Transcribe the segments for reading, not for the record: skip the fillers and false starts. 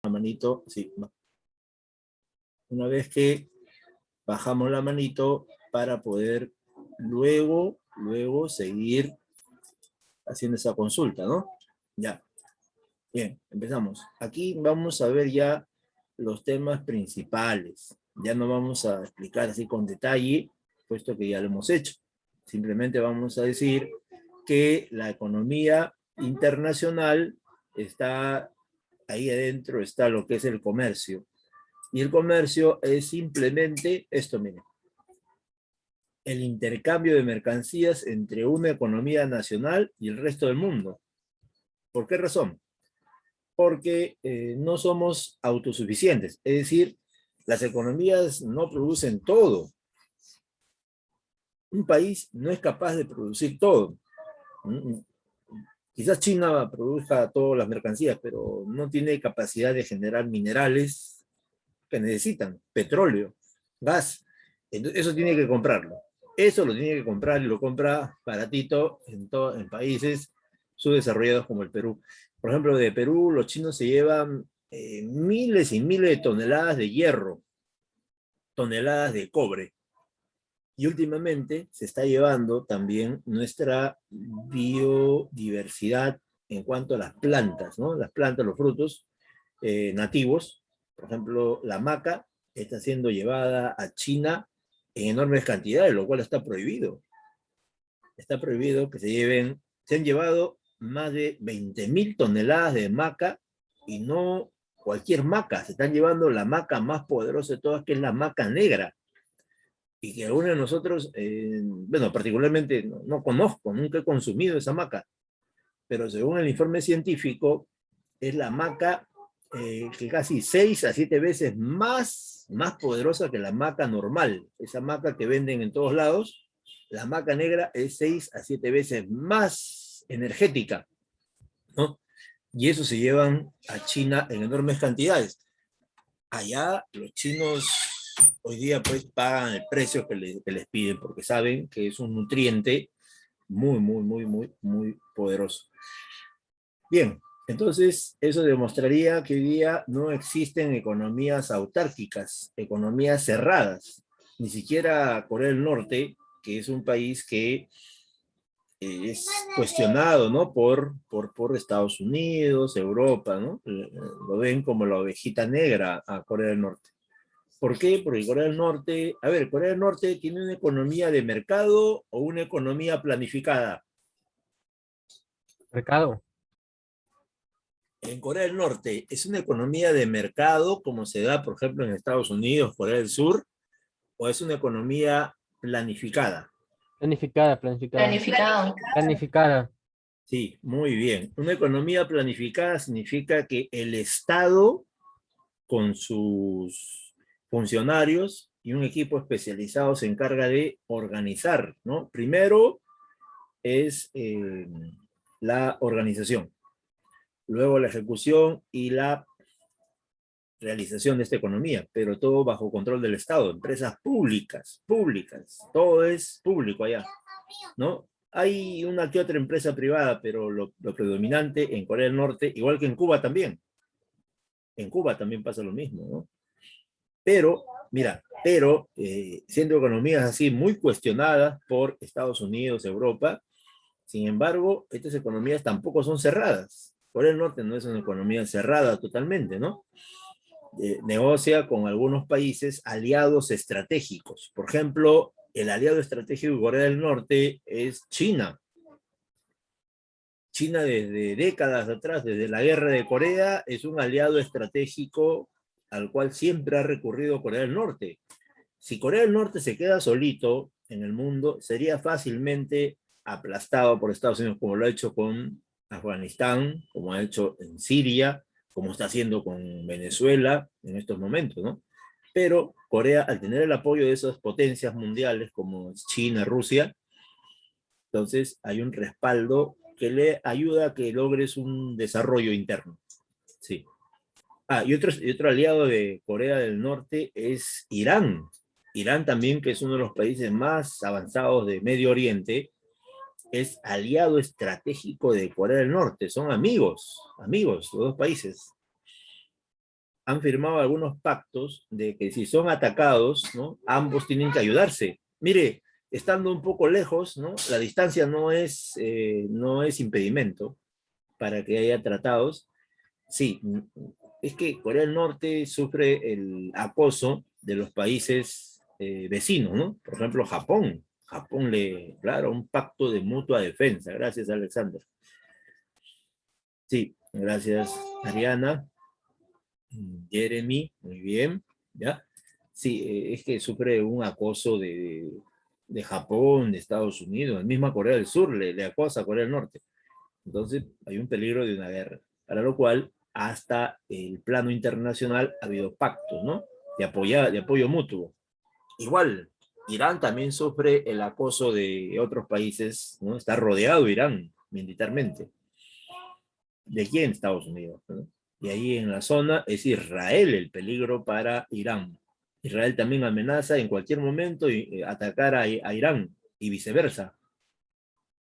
La manito, sí. Una vez que bajamos la manito para poder luego seguir haciendo esa consulta, ¿no? Ya. Bien, empezamos. Aquí vamos a ver ya los temas principales. Ya no vamos a explicar así con detalle, puesto que ya lo hemos hecho. Simplemente vamos a decir que la economía internacional está ahí adentro, está lo que es el comercio. Y el comercio es simplemente esto, miren, el intercambio de mercancías entre una economía nacional y el resto del mundo. ¿Por qué razón? Porque no somos autosuficientes, es decir, las economías no producen todo. Un país no es capaz de producir todo. Quizás China produzca todas las mercancías, pero no tiene capacidad de generar minerales que necesitan, petróleo, gas. Entonces, eso tiene que comprarlo. Eso lo tiene que comprar y lo compra baratito en países subdesarrollados como el Perú. Por ejemplo, de Perú los chinos se llevan miles y miles de toneladas de hierro, toneladas de cobre. Y últimamente se está llevando también nuestra biodiversidad en cuanto a las plantas, ¿no? Las plantas, los frutos nativos. Por ejemplo, la maca está siendo llevada a China en enormes cantidades, lo cual está prohibido. Está prohibido que se lleven, se han llevado más de 20.000 toneladas de maca y no cualquier maca, se están llevando la maca más poderosa de todas, que es la maca negra. Y que algunos de nosotros, bueno, particularmente no conozco, nunca he consumido esa maca, pero según el informe científico, es la maca que casi 6 a 7 veces más poderosa que la maca normal. Esa maca que venden en todos lados, la maca negra es 6 a 7 veces más energética, ¿no? Y eso se llevan a China en enormes cantidades. Allá los chinos hoy día pues pagan el precio que les piden porque saben que es un nutriente muy poderoso. Bien, entonces eso demostraría que hoy día no existen economías autárquicas, economías cerradas. Ni siquiera Corea del Norte, que es un país que es cuestionado, ¿no? Por Estados Unidos, Europa, ¿no? Lo ven como la ovejita negra a Corea del Norte. ¿Por qué? Porque Corea del Norte, a ver, Corea del Norte tiene una economía de mercado o una economía planificada. Mercado. En Corea del Norte, ¿es una economía de mercado como se da, por ejemplo, en Estados Unidos, Corea del Sur, o es una economía planificada? Planificada, planificada. Planificado. Planificada. Sí, muy bien. Una economía planificada significa que el Estado, con sus funcionarios y un equipo especializado, se encarga de organizar, ¿no? Primero es la organización, luego la ejecución y la realización de esta economía, pero todo bajo control del Estado, empresas públicas, todo es público allá, ¿no? Hay una que otra empresa privada, pero lo predominante en Corea del Norte, igual que en Cuba también pasa lo mismo, ¿no? Pero, mira, siendo economías así muy cuestionadas por Estados Unidos, Europa, sin embargo, estas economías tampoco son cerradas. Corea del Norte no es una economía cerrada totalmente, ¿no? Negocia con algunos países aliados estratégicos. Por ejemplo, el aliado estratégico de Corea del Norte es China. China desde décadas atrás, desde la guerra de Corea, es un aliado estratégico al cual siempre ha recurrido Corea del Norte. Si Corea del Norte se queda solito en el mundo, sería fácilmente aplastado por Estados Unidos, como lo ha hecho con Afganistán, como ha hecho en Siria, como está haciendo con Venezuela en estos momentos, ¿no? Pero Corea, al tener el apoyo de esas potencias mundiales como China, Rusia, entonces hay un respaldo que le ayuda a que logres un desarrollo interno. Sí. Y otro aliado de Corea del Norte es Irán. Irán también, que es uno de los países más avanzados de Medio Oriente, es aliado estratégico de Corea del Norte. Son amigos los dos países. han firmado algunos pactos de que si son atacados, ¿no? Ambos tienen que ayudarse. Mire, estando un poco lejos, ¿no? La distancia no es impedimento para que haya tratados. Sí, es que Corea del Norte sufre el acoso de los países vecinos, ¿no? Por ejemplo, Japón. Japón claro, un pacto de mutua defensa. Gracias, Alexander. Sí, gracias, Ariana. Jeremy, muy bien, ¿ya? Sí, es que sufre un acoso de Japón, de Estados Unidos, la misma Corea del Sur le acosa a Corea del Norte. Entonces, hay un peligro de una guerra, para lo cual, hasta el plano internacional ha habido pactos, ¿no? De apoyo mutuo. Igual, Irán también sufre el acoso de otros países, ¿no? Está rodeado Irán militarmente. ¿De quién? Estados Unidos, ¿no? Y ahí en la zona es Israel el peligro para Irán. Israel también amenaza en cualquier momento atacar a Irán y viceversa.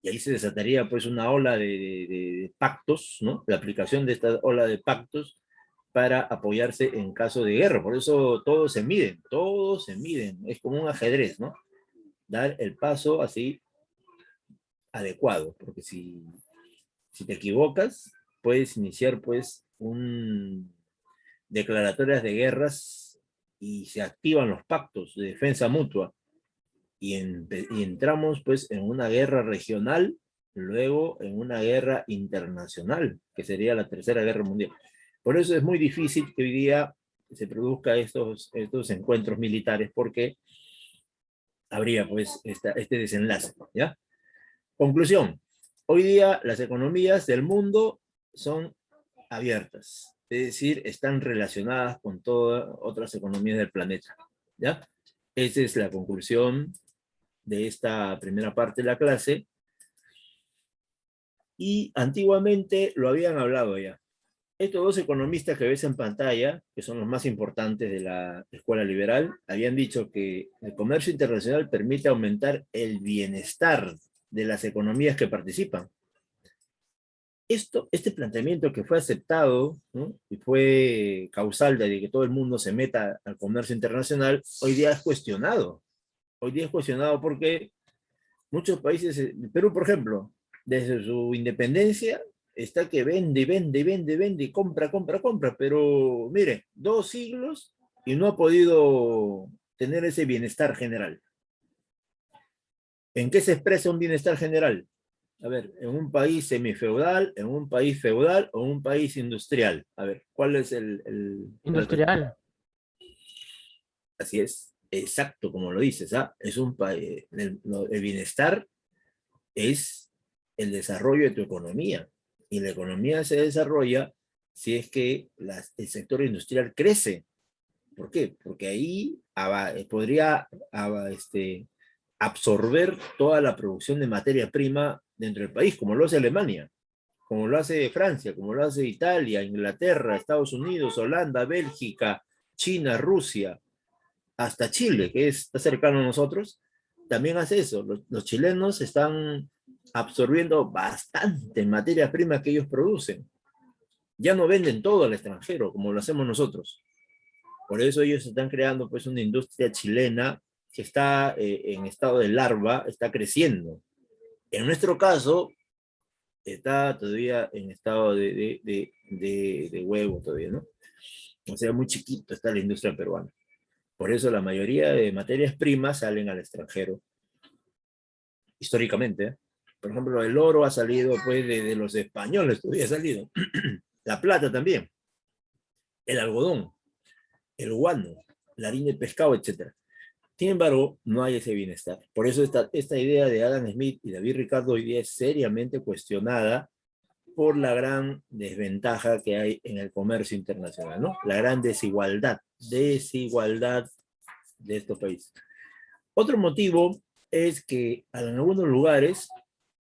Y ahí se desataría pues una ola de pactos, ¿no? La aplicación de esta ola de pactos para apoyarse en caso de guerra. Por eso todos se miden, todos se miden. Es como un ajedrez, ¿no? Dar el paso así adecuado, porque si te equivocas, puedes iniciar pues declaratorias de guerras y se activan los pactos de defensa mutua y entramos pues en una guerra regional, luego en una guerra internacional, que sería la Tercera Guerra Mundial. Por eso es muy difícil que hoy día se produzca estos encuentros militares, porque habría pues este desenlace, ¿ya? Conclusión, hoy día las economías del mundo son abiertas, es decir, están relacionadas con todas otras economías del planeta, ¿ya? Esa es la conclusión de esta primera parte de la clase. Y antiguamente lo habían hablado ya. Estos dos economistas que ves en pantalla, que son los más importantes de la escuela liberal, habían dicho que el comercio internacional permite aumentar el bienestar de las economías que participan. Este planteamiento que fue aceptado, ¿no? Y fue causal de que todo el mundo se meta al comercio internacional, hoy día es cuestionado. Hoy día es cuestionado porque muchos países, Perú por ejemplo, desde su independencia, está que vende, vende, vende, vende, compra, compra, compra, pero mire, 2 siglos y no ha podido tener ese bienestar general. ¿En qué se expresa un bienestar general? A ver, en un país semifeudal, en un país feudal o en un país industrial. A ver, ¿cuál es Industrial. Así es, exacto como lo dices, ¿ah? Es un país, el bienestar es el desarrollo de tu economía. Y la economía se desarrolla si es que el sector industrial crece. ¿Por qué? Porque ahí podría absorber toda la producción de materia prima dentro del país, como lo hace Alemania, como lo hace Francia, como lo hace Italia, Inglaterra, Estados Unidos, Holanda, Bélgica, China, Rusia, hasta Chile, que está cercano a nosotros, también hace eso. Los chilenos están absorbiendo bastante materia prima que ellos producen. Ya no venden todo al extranjero, como lo hacemos nosotros. Por eso ellos están creando pues una industria chilena que está en estado de larva, está creciendo. En nuestro caso, está todavía en estado de huevo todavía, ¿no? O sea, muy chiquito está la industria peruana. Por eso la mayoría de materias primas salen al extranjero, históricamente. ¿Eh? Por ejemplo, el oro ha salido pues de los españoles, todavía ha salido. La plata también, el algodón, el guano, la harina de pescado, etc. Sin embargo, no hay ese bienestar. Por eso esta idea de Adam Smith y David Ricardo hoy día es seriamente cuestionada por la gran desventaja que hay en el comercio internacional, ¿no? La gran desigualdad de estos países. Otro motivo es que en algunos lugares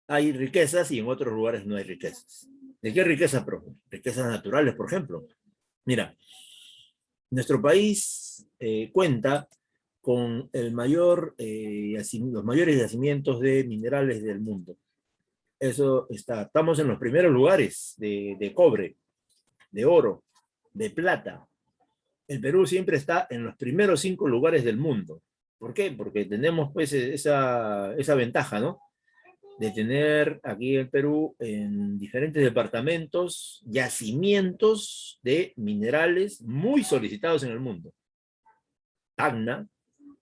hay riquezas y en otros lugares no hay riquezas. ¿De qué riquezas? Riquezas naturales, por ejemplo. Mira, nuestro país cuenta con los mayores yacimientos de minerales del mundo. Estamos en los primeros lugares de cobre, de oro, de plata, El Perú siempre está en los primeros 5 lugares del mundo. ¿Por qué? Porque tenemos pues esa ventaja, ¿no? De tener aquí en Perú en diferentes departamentos yacimientos de minerales muy solicitados en el mundo. Tacna,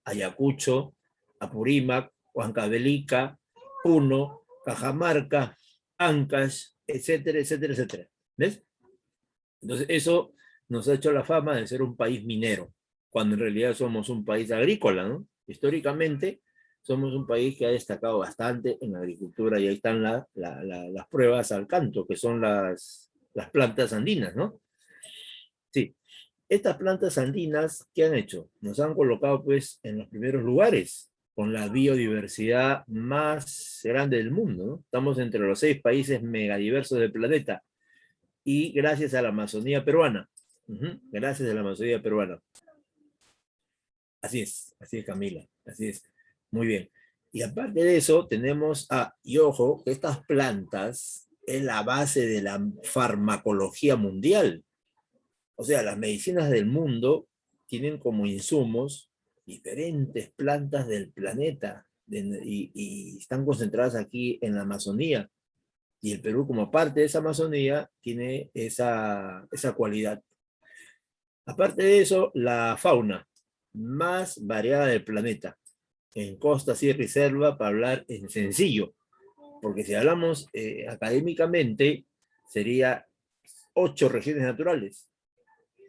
Ayacucho, Apurímac, Huancavelica, Puno, Cajamarca, Ancash, etcétera, etcétera, etcétera. ¿Ves? Entonces eso nos ha hecho la fama de ser un país minero, cuando en realidad somos un país agrícola, ¿no? Históricamente somos un país que ha destacado bastante en la agricultura y ahí están las pruebas al canto, que son las plantas andinas, ¿no? Sí, estas plantas andinas, ¿qué han hecho? Nos han colocado pues en los primeros lugares, con la biodiversidad más grande del mundo, ¿no? Estamos entre los 6 países megadiversos del planeta y gracias a la Amazonía peruana. Gracias a la Amazonía peruana. Así es Camila, así es. Muy bien. Y aparte de eso, tenemos, y ojo, que estas plantas es la base de la farmacología mundial. O sea, las medicinas del mundo tienen como insumos diferentes plantas del planeta y están concentradas aquí en la Amazonía. Y el Perú, como parte de esa Amazonía, tiene esa cualidad. Aparte de eso, la fauna más variada del planeta, en costa, sierra y selva, para hablar en sencillo, porque si hablamos académicamente, sería 8 regiones naturales.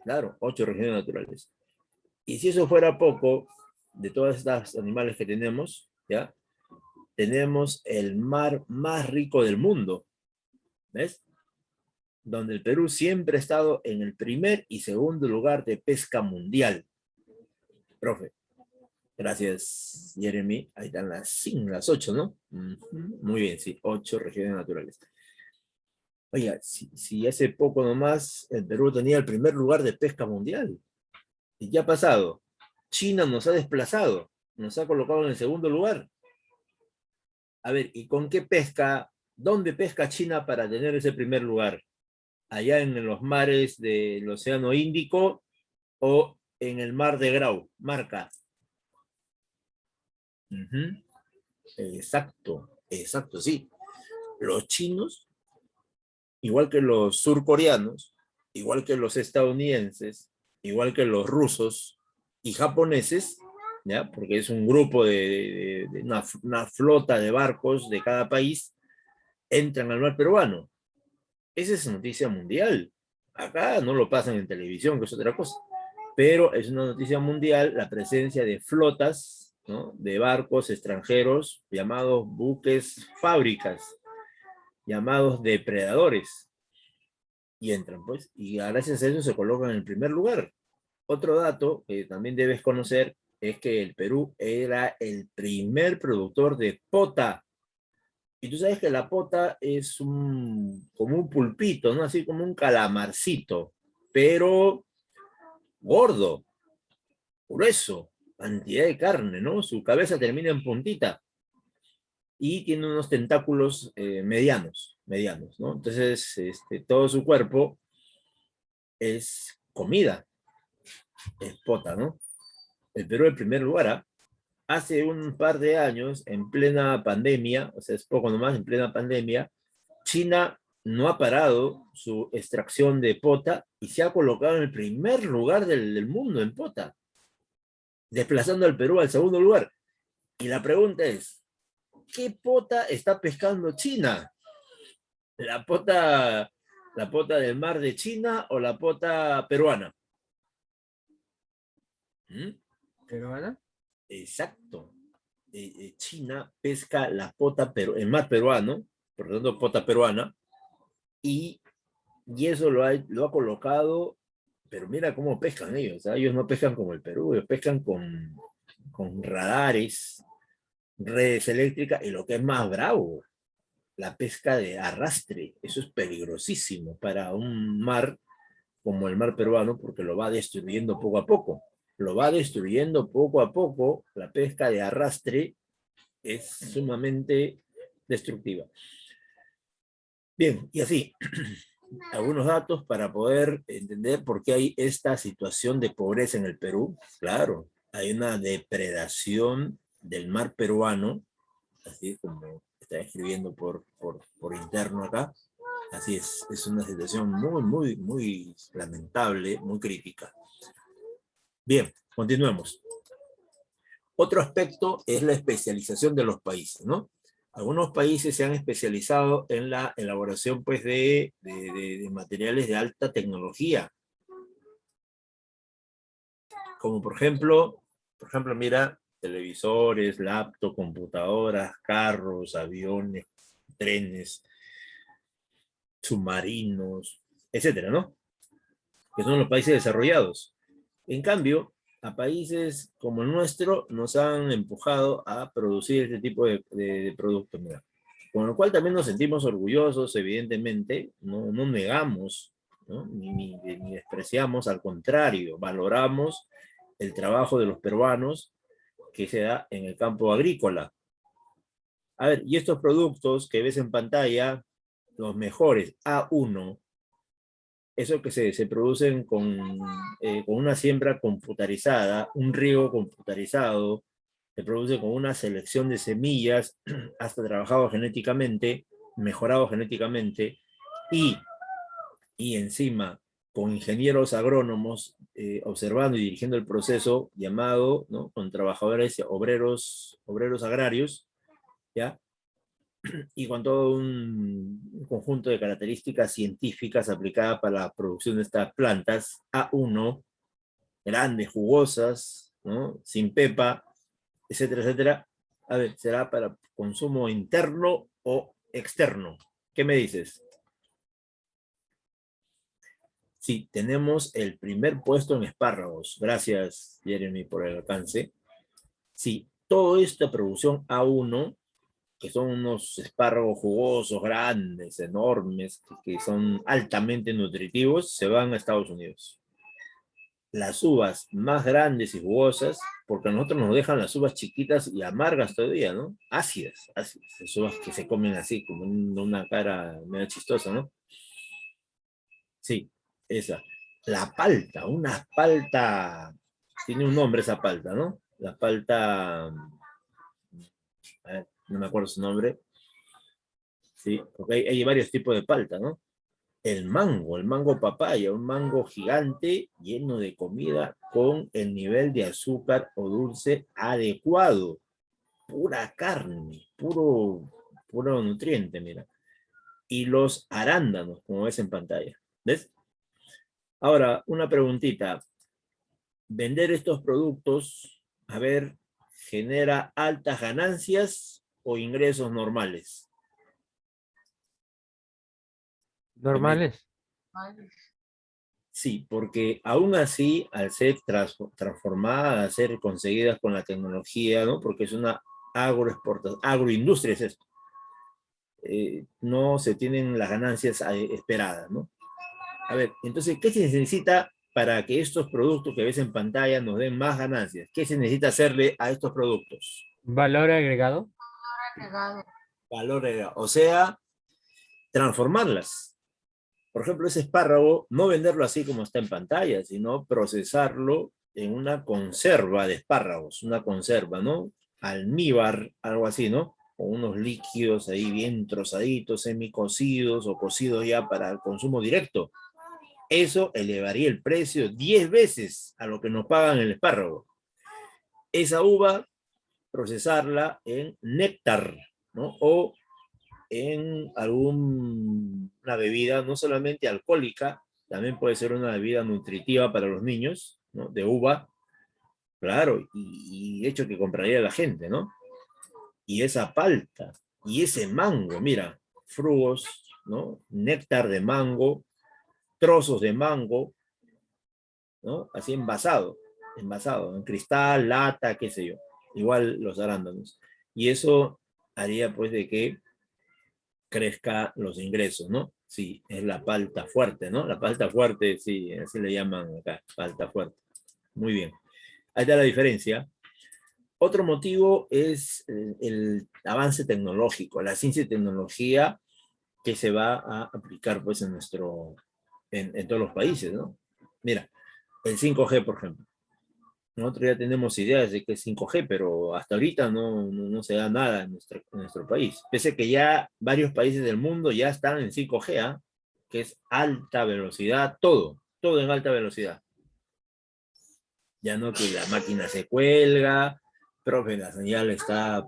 Claro, 8 regiones naturales. Y si eso fuera poco, de todas estas animales que tenemos, ¿ya? Tenemos el mar más rico del mundo, ¿ves? Donde el Perú siempre ha estado en el primer y segundo lugar de pesca mundial. Profe, gracias, Jeremy. Ahí están las 8, ¿no? Muy bien, sí, 8 regiones naturales. Oiga, si hace poco nomás el Perú tenía el primer lugar de pesca mundial. ¿Y qué ha pasado? China nos ha desplazado, nos ha colocado en el segundo lugar. A ver, ¿y con qué pesca? ¿Dónde pesca China para tener ese primer lugar? ¿Allá en los mares del Océano Índico o en el mar de Grau, Marca? Exacto, exacto, sí. Los chinos, igual que los surcoreanos, igual que los estadounidenses, igual que los rusos y japoneses, ¿ya? Porque es un grupo de una flota de barcos de cada país, entran al mar peruano. Esa es noticia mundial. Acá no lo pasan en televisión, que es otra cosa. Pero es una noticia mundial la presencia de flotas, ¿no? De barcos extranjeros llamados buques fábricas, llamados depredadores. Y entran, pues, y gracias a eso se colocan en el primer lugar. Otro dato que también debes conocer es que el Perú era el primer productor de pota. Y tú sabes que la pota es como un pulpito, ¿no? Así como un calamarcito, pero gordo, grueso, cantidad de carne, ¿no? Su cabeza termina en puntita y tiene unos tentáculos medianos, ¿no? Entonces, todo su cuerpo es comida, es pota, ¿no? El Perú en primer lugar, ¿ah? Hace un par de años, en plena pandemia, o sea, es poco nomás, en plena pandemia, China no ha parado su extracción de pota y se ha colocado en el primer lugar del mundo en pota, desplazando al Perú al segundo lugar. Y la pregunta es, ¿qué pota está pescando China? ¿La pota, la pota del mar de China o la pota peruana? ¿Peruana? Exacto. China pesca el mar peruano, por lo tanto, pota peruana, y eso lo ha colocado, pero mira cómo pescan ellos, ¿eh? Ellos no pescan como el Perú, ellos pescan con radares, redes eléctricas, y lo que es más bravo, la pesca de arrastre. Eso es peligrosísimo para un mar como el mar peruano, porque lo va destruyendo poco a poco. Lo va destruyendo poco a poco. La pesca de arrastre es sumamente destructiva. Bien, y así, algunos datos para poder entender por qué hay esta situación de pobreza en el Perú. Claro, hay una depredación del mar peruano, así como está escribiendo por interno acá. Así es una situación muy lamentable, muy crítica. Bien, continuemos. Otro aspecto es la especialización de los países, ¿no? Algunos países se han especializado en la elaboración, pues, de materiales de alta tecnología, como por ejemplo, mira, televisores, laptops, computadoras, carros, aviones, trenes, submarinos, etcétera, ¿no? Que son los países desarrollados. En cambio, a países como el nuestro nos han empujado a producir este tipo de productos, mira. Con lo cual también nos sentimos orgullosos, evidentemente, no negamos, ¿no? Ni despreciamos, al contrario, valoramos el trabajo de los peruanos que se da en el campo agrícola. A ver, y estos productos que ves en pantalla, los mejores, A1, eso que se producen con una siembra computarizada, un riego computarizado, se produce con una selección de semillas, hasta trabajado genéticamente, mejorado genéticamente, y, y encima con ingenieros agrónomos observando y dirigiendo el proceso llamado, ¿no? Con trabajadores, obreros agrarios, ¿ya? Y con todo un conjunto de características científicas aplicadas para la producción de estas plantas, A1, grandes, jugosas, ¿no? Sin pepa, etcétera, etcétera. A ver, ¿será para consumo interno o externo? ¿Qué me dices? Sí, tenemos el primer puesto en espárragos. Gracias, Jeremy, por el alcance. Sí, toda esta producción A1, que son unos espárragos jugosos, grandes, enormes, que son altamente nutritivos, se van a Estados Unidos. Las uvas más grandes y jugosas, porque a nosotros nos dejan las uvas chiquitas y amargas todavía, ¿no? Ácidas, las uvas que se comen así, como una cara medio chistosa, ¿no? Sí, esa. La palta, una palta, tiene un nombre esa palta, ¿no? La palta, a ver, no me acuerdo su nombre, sí, porque hay varios tipos de palta, ¿no? El mango papaya, un mango gigante lleno de comida con el nivel de azúcar o dulce adecuado. Pura carne, puro nutriente, mira. Y los arándanos, como ves en pantalla. ¿Ves? Ahora, una preguntita. ¿Vender estos productos, a ver, genera altas ganancias o ingresos normales? ¿Qué me dices? Normales. Sí, porque aún así, al ser transformadas, al ser conseguidas con la tecnología, ¿no? Porque es una agroindustria es esto, no se tienen las ganancias esperadas, ¿no? A ver, entonces, ¿qué se necesita para que estos productos que ves en pantalla nos den más ganancias? ¿Qué se necesita hacerle a estos productos? Valor agregado. Valor agregado, o sea, transformarlas. Por ejemplo, ese espárrago, no venderlo así como está en pantalla, sino procesarlo en una conserva de espárragos, una conserva, ¿no? Almíbar, algo así, ¿no? Con unos líquidos ahí bien trozaditos, semicocidos o cocidos ya para el consumo directo. Eso elevaría el precio 10 veces a lo que nos pagan el espárrago. Esa uva, procesarla en néctar, ¿no? O en alguna bebida, no solamente alcohólica, también puede ser una bebida nutritiva para los niños, ¿no? De uva, claro, y hecho que compraría la gente, ¿no? Y esa palta, y ese mango, mira, frugos, ¿no? Néctar de mango, trozos de mango, ¿no? Así envasado, en cristal, lata, qué sé yo. Igual los arándanos. Y eso haría pues de que crezca los ingresos, ¿no? Sí, es la palta fuerte, ¿no? La palta fuerte, sí, así le llaman acá, palta fuerte. Muy bien. Ahí está la diferencia. Otro motivo es el avance tecnológico. La ciencia y tecnología que se va a aplicar pues en todos los países, ¿no? Mira, el 5G, por ejemplo. Nosotros ya tenemos ideas de que es 5G, pero hasta ahorita no se da nada en nuestro país. Pese a que ya varios países del mundo ya están en 5G, ¿ah? Que es alta velocidad, todo en alta velocidad. Ya no que la máquina se cuelga, pero que la señal está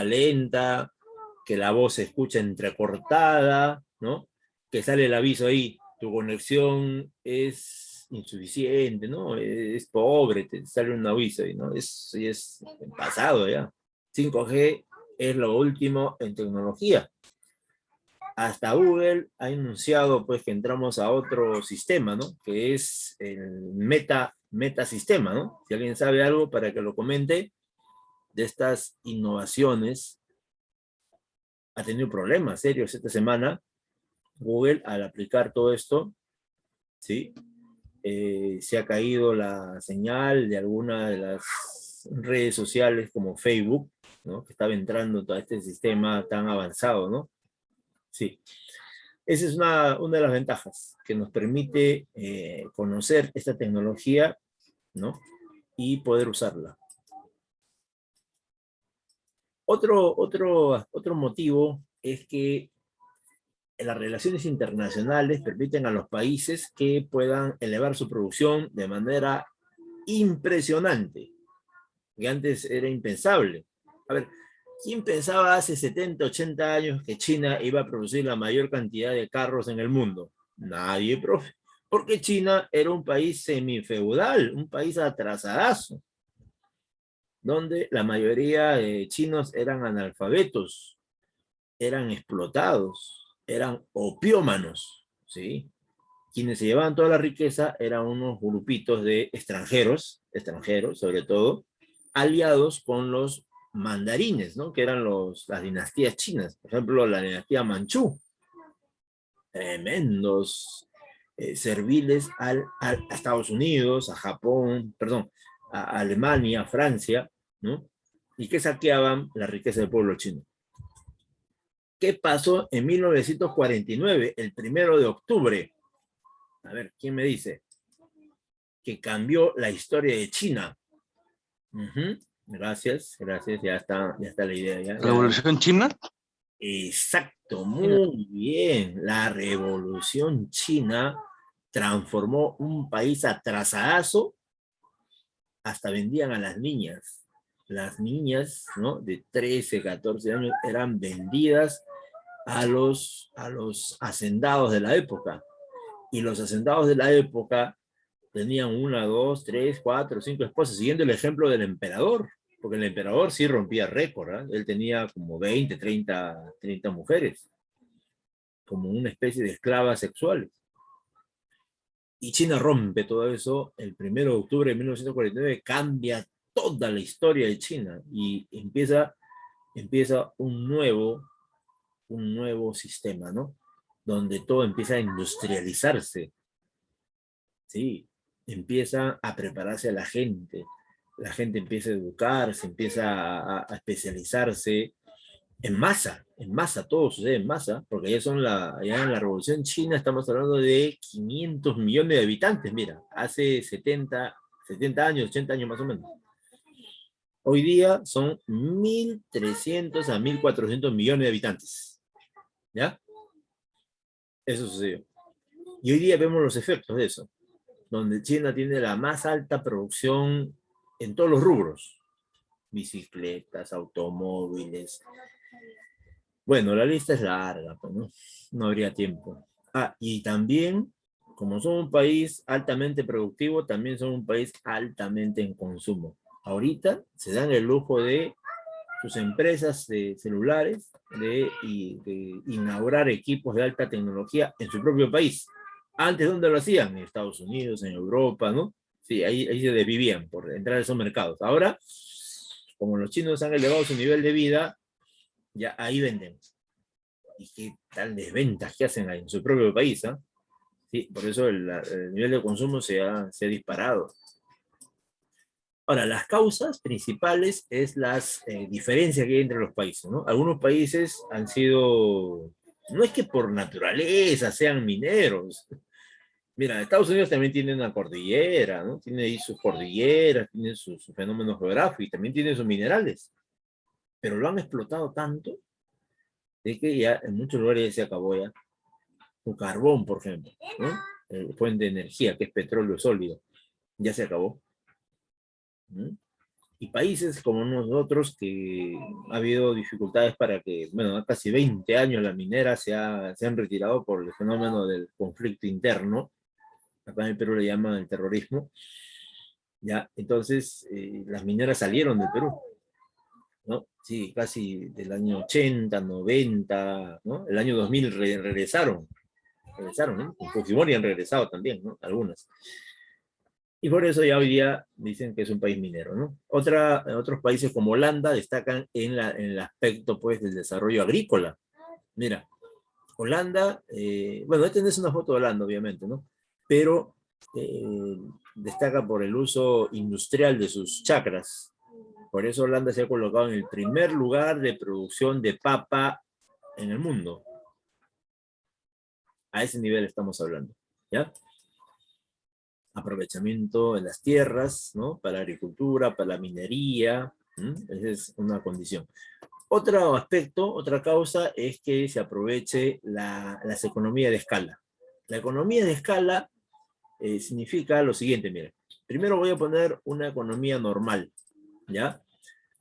lenta, que la voz se escucha entrecortada, ¿no? Que sale el aviso ahí, tu conexión es insuficiente, ¿no? Es pobre, te sale un aviso ahí, ¿no? Es pasado ya. 5G es lo último en tecnología. Hasta Google ha anunciado pues que entramos a otro sistema, ¿no? Que es el metasistema, ¿no? Si alguien sabe algo para que lo comente de estas innovaciones, ha tenido problemas serios esta semana Google al aplicar todo esto, ¿sí? Se ha caído la señal de alguna de las redes sociales como Facebook, ¿no? Que estaba entrando todo este sistema tan avanzado, ¿no? Sí. Esa es una de las ventajas que nos permite conocer esta tecnología, ¿no? Y poder usarla. Otro motivo es que las relaciones internacionales permiten a los países que puedan elevar su producción de manera impresionante, que antes era impensable. A ver, ¿quién pensaba hace 70, 80 años que China iba a producir la mayor cantidad de carros en el mundo? Nadie, profe. Porque China era un país semifeudal, un país atrasadazo, donde la mayoría de chinos eran analfabetos, eran explotados, eran opiómanos, ¿sí? Quienes se llevaban toda la riqueza eran unos grupitos de extranjeros sobre todo, aliados con los mandarines, ¿no? Que eran las dinastías chinas. Por ejemplo, la dinastía Manchú. Tremendos serviles a Estados Unidos, a Japón, perdón, a Alemania, a Francia, ¿no? Y que saqueaban la riqueza del pueblo chino. ¿Qué pasó en 1949, el 1 de octubre? A ver, ¿quién me dice? Que cambió la historia de China. Gracias, ya está la idea. ¿Revolución China? Exacto, China. muy bien. La revolución china transformó un país atrasadazo, hasta vendían a las niñas. Las niñas, ¿no? De 13, 14 años eran vendidas a los hacendados de la época. Y los hacendados de la época tenían 1, 2, 3, 4, 5 esposas, siguiendo el ejemplo del emperador, porque el emperador sí rompía récord, ¿eh? Él tenía como 20, 30 mujeres, como una especie de esclavas sexuales. Y China rompe todo eso el 1 de octubre de 1949, cambia toda la historia de China y empieza un nuevo sistema, ¿no? Donde todo empieza a industrializarse, ¿sí? Empieza a prepararse a la gente empieza a educarse, empieza a especializarse en masa, todo sucede en masa, porque ya en la Revolución China estamos hablando de 500 millones de habitantes, mira, hace 70 años, 80 años más o menos. Hoy día son 1.300 a 1.400 millones de habitantes, ¿ya? Eso sucedió. Y hoy día vemos los efectos de eso, donde China tiene la más alta producción en todos los rubros, bicicletas, automóviles. Bueno, la lista es larga, pues, ¿no? No habría tiempo. Y también, como son un país altamente productivo, también son un país altamente en consumo. Ahorita se dan el lujo de sus empresas de celulares de inaugurar equipos de alta tecnología en su propio país. Antes, ¿dónde lo hacían? En Estados Unidos, en Europa, ¿no? Sí, ahí se desvivían por entrar a esos mercados. Ahora, como los chinos han elevado su nivel de vida, ya ahí venden. Y qué tal desventas que hacen ahí en su propio país, ¿ah? Sí, por eso el nivel de consumo se ha disparado. Ahora, las causas principales es las diferencias que hay entre los países, ¿no? Algunos países han sido No es que por naturaleza sean mineros. Mira, Estados Unidos también tiene una cordillera, ¿no? Tiene ahí sus cordilleras, tiene sus fenómenos geográficos y también tiene sus minerales. Pero lo han explotado tanto de que ya en muchos lugares ya se acabó ya. Su carbón, por ejemplo, ¿no? Fuente de energía, que es petróleo sólido, ya se acabó. ¿No? Y países como nosotros, que ha habido dificultades para que, bueno, casi 20 años las mineras se han retirado por el fenómeno del conflicto interno. Acá en el Perú le llaman el terrorismo. Ya, entonces las mineras salieron del Perú, ¿no? Sí, casi del año 80, 90, ¿no? El año 2000 regresaron, ¿no? En Fujimori han regresado también, ¿no? Algunas. Y por eso ya hoy día dicen que es un país minero, ¿no? Otros países como Holanda destacan en el aspecto, pues, del desarrollo agrícola. Mira, Holanda, bueno, esta no es una foto de Holanda, obviamente, ¿no? Pero destaca por el uso industrial de sus chacras. Por eso Holanda se ha colocado en el primer lugar de producción de papa en el mundo. A ese nivel estamos hablando, ¿ya? Aprovechamiento en las tierras, ¿no? Para la agricultura, para la minería, ¿m? Esa es una condición. Otro aspecto, otra causa es que se aproveche las economías de escala. La economía de escala significa lo siguiente, mire. Primero voy a poner una economía normal, ¿ya?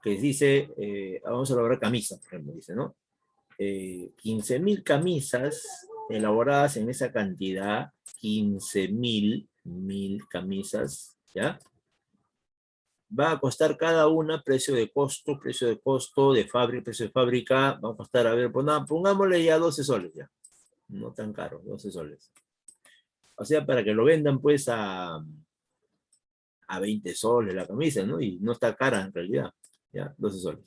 Que dice, vamos a lograr camisas, por ejemplo, dice, ¿no? 15.000 camisas elaboradas en esa cantidad, 15.000 camisas, ¿ya? Va a costar cada una precio de costo de fábrica, precio de fábrica, va a costar, a ver, pongámosle ya 12 soles ya, no tan caro, 12 soles. O sea, para que lo vendan pues a 20 soles la camisa, ¿no? Y no está cara en realidad, ya, 12 soles.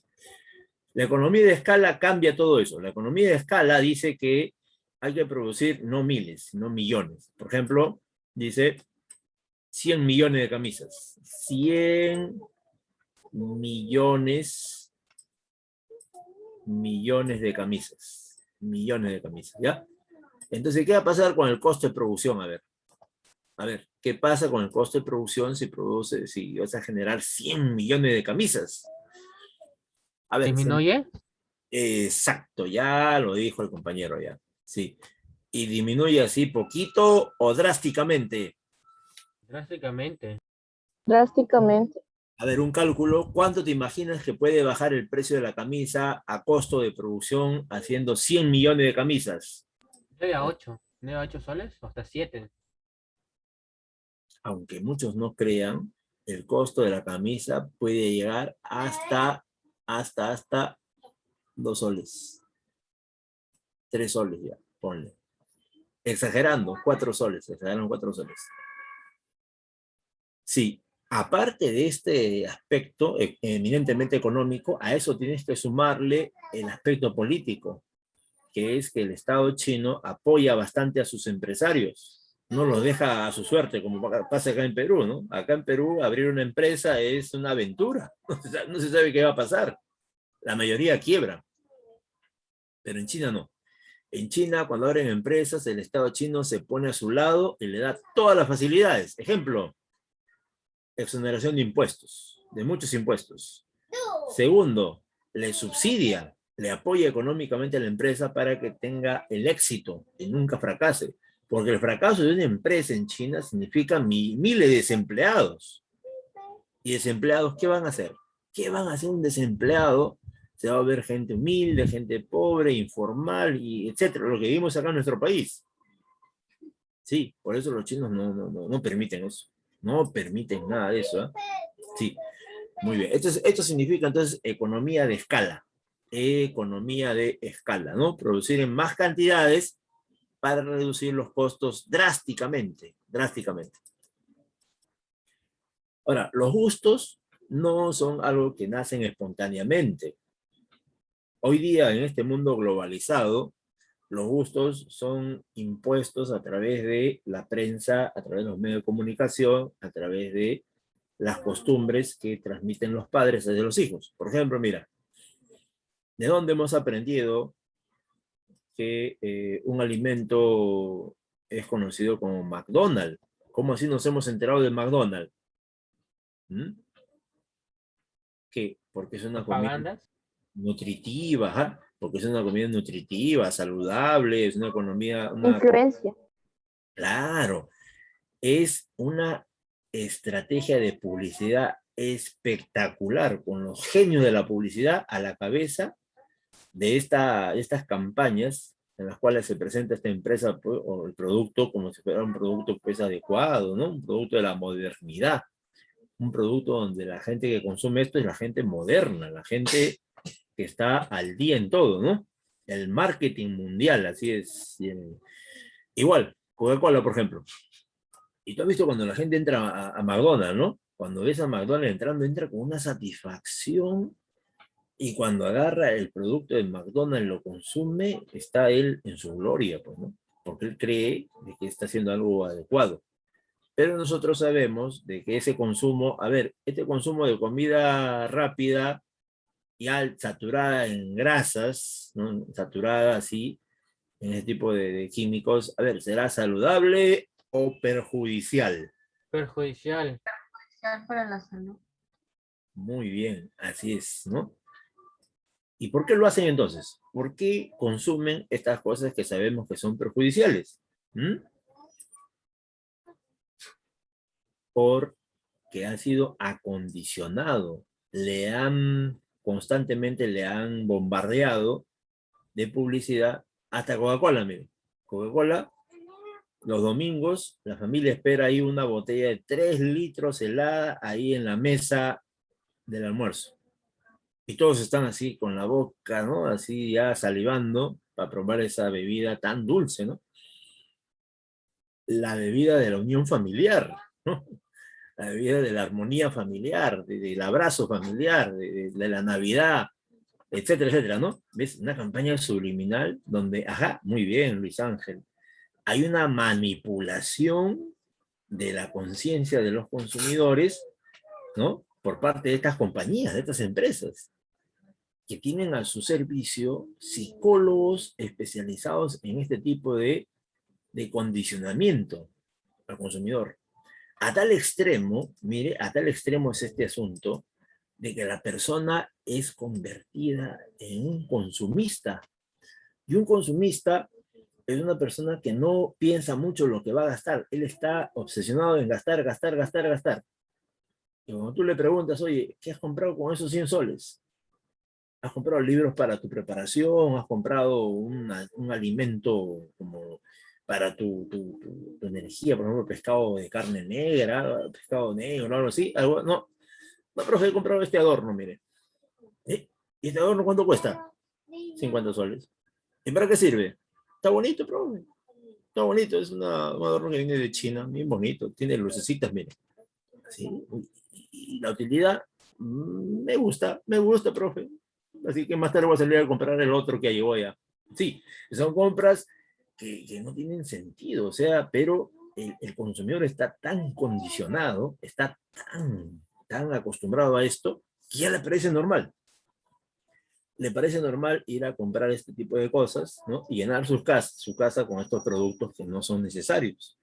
La economía de escala cambia todo eso. La economía de escala dice que hay que producir no miles, sino millones. Por ejemplo, dice 100 millones de camisas. 100 millones, millones de camisas. Millones de camisas, ¿ya? Entonces, ¿qué va a pasar con el costo de producción? A ver, ¿qué pasa con el costo de producción si vas a generar 100 millones de camisas? A ver, ¿Disminuye? exacto, ya lo dijo el compañero ya. Sí. Y disminuye así poquito o drásticamente. Drásticamente. Drásticamente. A ver, un cálculo, ¿cuánto te imaginas que puede bajar el precio de la camisa a costo de producción haciendo 100 millones de camisas? 9 a 8. 9 a 8 soles o hasta 7. Aunque muchos no crean, el costo de la camisa puede llegar hasta 2 soles. 3 soles ya, ponle. Exagerando, 4 soles, exageraron 4 soles. Sí, aparte de este aspecto eminentemente económico, a eso tienes que sumarle el aspecto político, que es que el Estado chino apoya bastante a sus empresarios, no los deja a su suerte, como pasa acá en Perú, ¿no? Acá en Perú abrir una empresa es una aventura, no se sabe qué va a pasar, la mayoría quiebra, pero en China no. En China, cuando abren empresas, el Estado chino se pone a su lado y le da todas las facilidades. Ejemplo, exoneración de impuestos, de muchos impuestos. Segundo, le subsidia, le apoya económicamente a la empresa para que tenga el éxito y nunca fracase. Porque el fracaso de una empresa en China significa miles de desempleados. ¿Y desempleados qué van a hacer? ¿Qué van a hacer un desempleado? Se va a ver gente humilde, gente pobre, informal, y etcétera, lo que vivimos acá en nuestro país. Sí, por eso los chinos no permiten eso. No permiten nada de eso. ¿Eh? Sí, muy bien. Esto significa entonces economía de escala. Economía de escala, ¿no? Producir en más cantidades para reducir los costos drásticamente, drásticamente. Ahora, los gustos no son algo que nacen espontáneamente. Hoy día, en este mundo globalizado, los gustos son impuestos a través de la prensa, a través de los medios de comunicación, a través de las costumbres que transmiten los padres hacia los hijos. Por ejemplo, mira, ¿de dónde hemos aprendido que un alimento es conocido como McDonald's. ¿Cómo así nos hemos enterado de McDonald's? ¿Mm? ¿Qué? Porque es una comida Propagandas. nutritiva, ajá, porque es una comida nutritiva, saludable, es una economía, Influencia. claro, es una estrategia de publicidad espectacular, con los genios de la publicidad a la cabeza de estas campañas en las cuales se presenta esta empresa pues, o el producto como si fuera un producto pues adecuado, ¿no? Un producto de la modernidad, un producto donde la gente que consume esto es la gente moderna, la gente que está al día en todo, ¿no? El marketing mundial, así es. Igual, Coca-Cola, por ejemplo. Y tú has visto cuando la gente entra a McDonald's, ¿no? Cuando ves a McDonald's entrando, entra con una satisfacción y cuando agarra el producto de McDonald's, lo consume, está él en su gloria, pues, ¿no? Porque él cree de que está haciendo algo adecuado. Pero nosotros sabemos de que ese consumo, a ver, este consumo de comida rápida y saturada en grasas, ¿no? Saturada así, en ese tipo de químicos, a ver, ¿será saludable o perjudicial? Perjudicial. Perjudicial para la salud. Muy bien, así es, ¿no? ¿Y por qué lo hacen entonces? ¿Por qué consumen estas cosas que sabemos que son perjudiciales? ¿Mm? Porque han sido acondicionado, constantemente le han bombardeado de publicidad hasta Coca-Cola, miren. Coca-Cola, los domingos, la familia espera ahí una botella de 3 litros helada ahí en la mesa del almuerzo. Y todos están así con la boca, ¿no? Así ya salivando para probar esa bebida tan dulce, ¿no? La bebida de la unión familiar, ¿no? La bebida de la armonía familiar, del abrazo familiar, de la Navidad, etcétera, etcétera, ¿no? ¿Ves? Una campaña subliminal donde, ajá, muy bien, Luis Ángel, hay una manipulación de la conciencia de los consumidores, ¿no? Por parte de estas compañías, de estas empresas, que tienen a su servicio psicólogos especializados en este tipo de condicionamiento al consumidor. A tal extremo, mire, a tal extremo es este asunto, de que la persona es convertida en un consumista. Y un consumista es una persona que no piensa mucho lo que va a gastar. Él está obsesionado en gastar, gastar, gastar, gastar. Y cuando tú le preguntas, oye, ¿qué has comprado con esos 100 soles? ¿Has comprado libros para tu preparación? ¿Has comprado un alimento como para tu energía? Por ejemplo, pescado de carne negra, pescado negro, algo así. Algo, no, no, profe, he comprado este adorno, mire. ¿Y este adorno cuánto cuesta? 50 soles. ¿Y para qué sirve? Está bonito, profe. Está bonito, es un adorno que viene de China, bien bonito. Tiene lucecitas, mire. ¿Sí? Y la utilidad, me gusta, profe. Así que más tarde voy a salir a comprar el otro que llegó ya. Sí, son compras que no tienen sentido, o sea, pero el consumidor está tan condicionado, está tan acostumbrado a esto, que ya le parece normal. Le parece normal ir a comprar este tipo de cosas, ¿no? Y llenar su casa con estos productos que no son necesarios.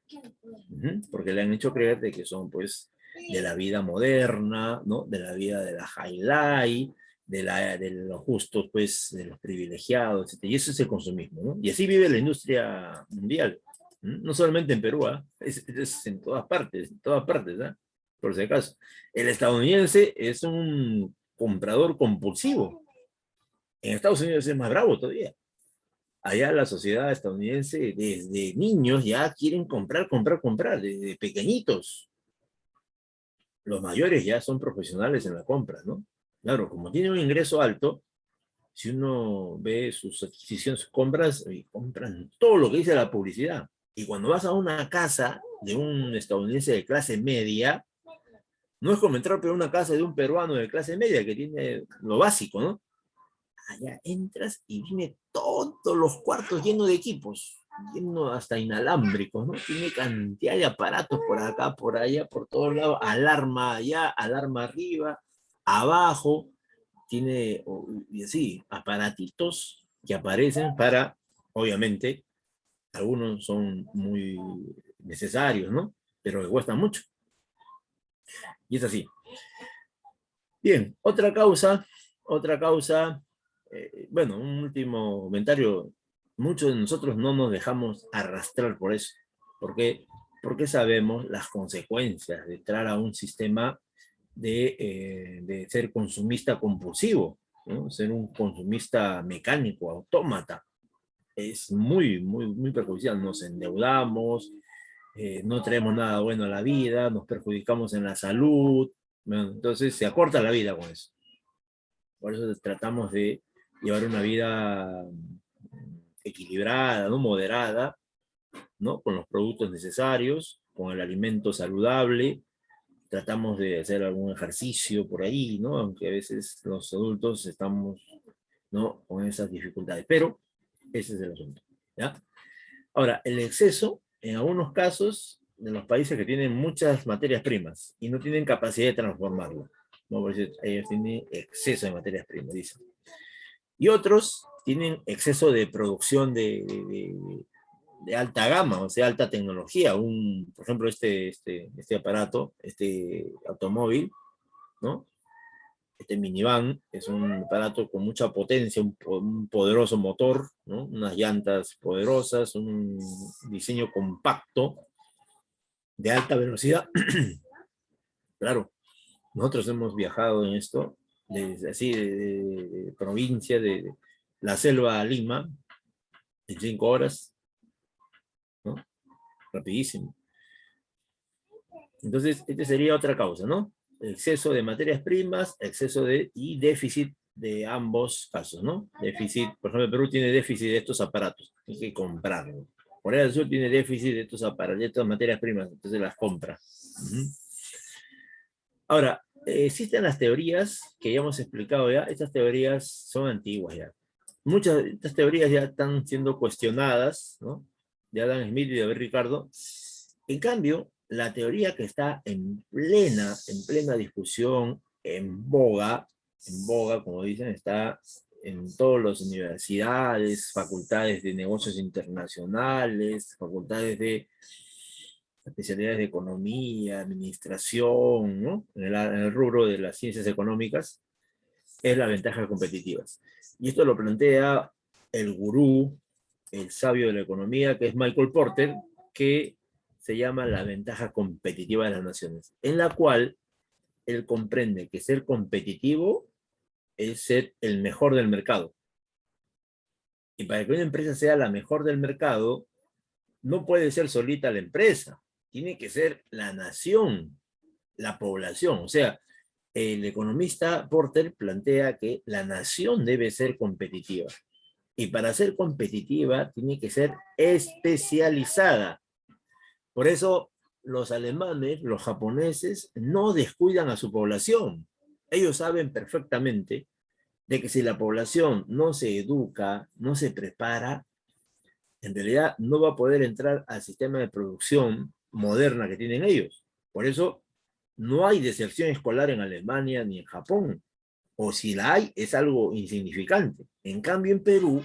Porque le han hecho creer de que son, pues, de la vida moderna, ¿no? De la vida de la high life, de los justos, pues, de los privilegiados, etc. Y eso es el consumismo, ¿no? Y así vive la industria mundial. No solamente en Perú, ¿eh? Es en todas partes, ¿eh? Por si acaso. El estadounidense es un comprador compulsivo. En Estados Unidos es más bravo todavía. Allá la sociedad estadounidense desde niños ya quieren comprar, comprar, comprar, desde pequeñitos. Los mayores ya son profesionales en la compra, ¿no? Claro, como tienen un ingreso alto, si uno ve sus adquisiciones, sus compras, compran todo lo que dice la publicidad. Y cuando vas a una casa de un estadounidense de clase media, no es como entrar por una casa de un peruano de clase media que tiene lo básico, ¿no? Allá entras y viene todos los cuartos llenos de equipos, llenos hasta inalámbricos, ¿no? Tiene cantidad de aparatos por acá, por allá, por todos lados, alarma allá, alarma arriba, abajo, tiene, y así, aparatitos que aparecen para Obviamente, algunos son muy necesarios, ¿no? Pero que cuestan mucho. Y es así. Bien, otra causa, bueno, un último comentario. Muchos de nosotros no nos dejamos arrastrar por eso. ¿Por qué? Porque sabemos las consecuencias de entrar a un sistema de ser consumista compulsivo, ¿no? Ser un consumista mecánico, autómata. Es muy perjudicial. Nos endeudamos, no traemos nada bueno a la vida, nos perjudicamos en la salud. Bueno, entonces se acorta la vida con eso. Por eso tratamos de llevar una vida equilibrada, ¿no? Moderada, ¿no? Con los productos necesarios, con el alimento saludable. Tratamos de hacer algún ejercicio por ahí, ¿no? Aunque a veces los adultos estamos, ¿no? Con esas dificultades. Pero ese es el asunto, ¿ya? Ahora, el exceso, en algunos casos, de los países que tienen muchas materias primas y no tienen capacidad de transformarlo. ¿No? Por eso ellos tienen exceso de materias primas, dicen. Y otros tienen exceso de producción de alta gama, o sea, alta tecnología. Por ejemplo, este aparato, este automóvil, ¿no? Este minivan es un aparato con mucha potencia, un poderoso motor, ¿no? Unas llantas poderosas, un diseño compacto de alta velocidad. Claro, nosotros hemos viajado en esto, desde así, de provincia, de la selva a Lima, en 5 horas, ¿no? Rapidísimo. Entonces, esta sería otra causa, ¿no? Exceso de materias primas, y déficit de ambos casos, ¿no? Déficit, por ejemplo, Perú tiene déficit de estos aparatos, hay que comprarlo. Corea del Sur tiene déficit de estos aparatos, de estas materias primas, entonces las compra. Ahora, existen las teorías que ya hemos explicado ya, estas teorías son antiguas ya. Muchas de estas teorías ya están siendo cuestionadas, ¿no? De Adam Smith y de Ricardo. En cambio, la teoría que está en plena discusión, en boga, como dicen, está en todas las universidades, facultades de negocios internacionales, facultades de especialidades de economía, administración, ¿no? En el rubro de las ciencias económicas, es las ventajas competitivas. Y esto lo plantea el gurú, el sabio de la economía, que es Michael Porter, que se llama la ventaja competitiva de las naciones, en la cual él comprende que ser competitivo es ser el mejor del mercado. Y para que una empresa sea la mejor del mercado, no puede ser solita la empresa, tiene que ser la nación, la población. O sea, el economista Porter plantea que la nación debe ser competitiva. Y para ser competitiva tiene que ser especializada. Por eso los alemanes, los japoneses, no descuidan a su población. Ellos saben perfectamente de que si la población no se educa, no se prepara, en realidad no va a poder entrar al sistema de producción moderna que tienen ellos. Por eso no hay deserción escolar en Alemania ni en Japón. O si la hay, es algo insignificante. En cambio, en Perú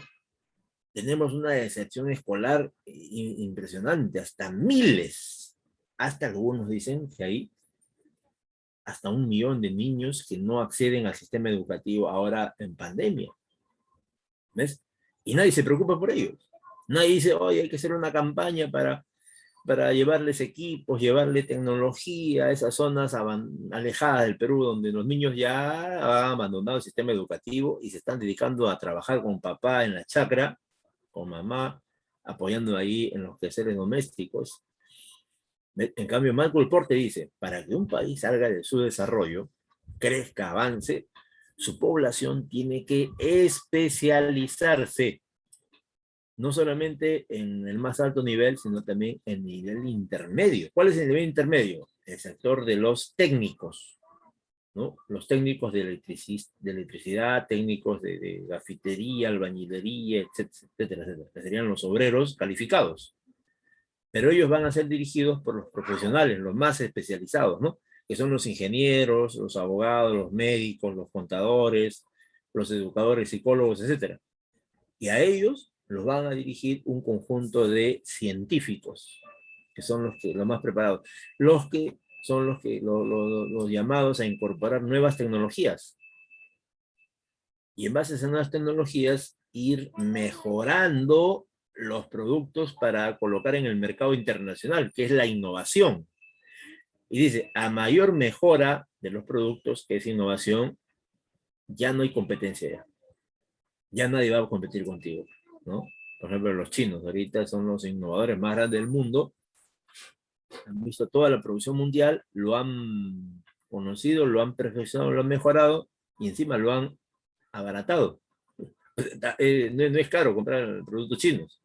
tenemos una deserción escolar impresionante, hasta miles. Hasta algunos dicen que hay hasta 1 millón de niños que no acceden al sistema educativo ahora en pandemia. ¿Ves? Y nadie se preocupa por ellos. Nadie dice, oye, hay que hacer una campaña para llevarles equipos, llevarle tecnología a esas zonas alejadas del Perú, donde los niños ya han abandonado el sistema educativo y se están dedicando a trabajar con papá en la chacra, con mamá, apoyando ahí en los quehaceres domésticos. En cambio, Michael Porter dice, para que un país salga de su desarrollo, crezca, avance, su población tiene que especializarse, no solamente en el más alto nivel, sino también en el nivel intermedio. ¿Cuál es el nivel intermedio? El sector de los técnicos, ¿no? Los técnicos de electricidad, técnicos de gafitería, albañilería, etcétera, etcétera, que serían los obreros calificados. Pero ellos van a ser dirigidos por los profesionales, los más especializados, ¿no? Que son los ingenieros, los abogados, los médicos, los contadores, los educadores, psicólogos, etcétera. Y a ellos los van a dirigir un conjunto de científicos, que son los más preparados, los que son los llamados a incorporar nuevas tecnologías. Y en base a esas nuevas tecnologías, ir mejorando los productos para colocar en el mercado internacional, que es la innovación. Y dice, a mayor mejora de los productos, que es innovación, ya no hay competencia ya. Ya nadie va a competir contigo, ¿no? Por ejemplo, los chinos ahorita son los innovadores más grandes del mundo. Han visto toda la producción mundial, lo han conocido, lo han perfeccionado, lo han mejorado y encima lo han abaratado. No es caro comprar productos chinos.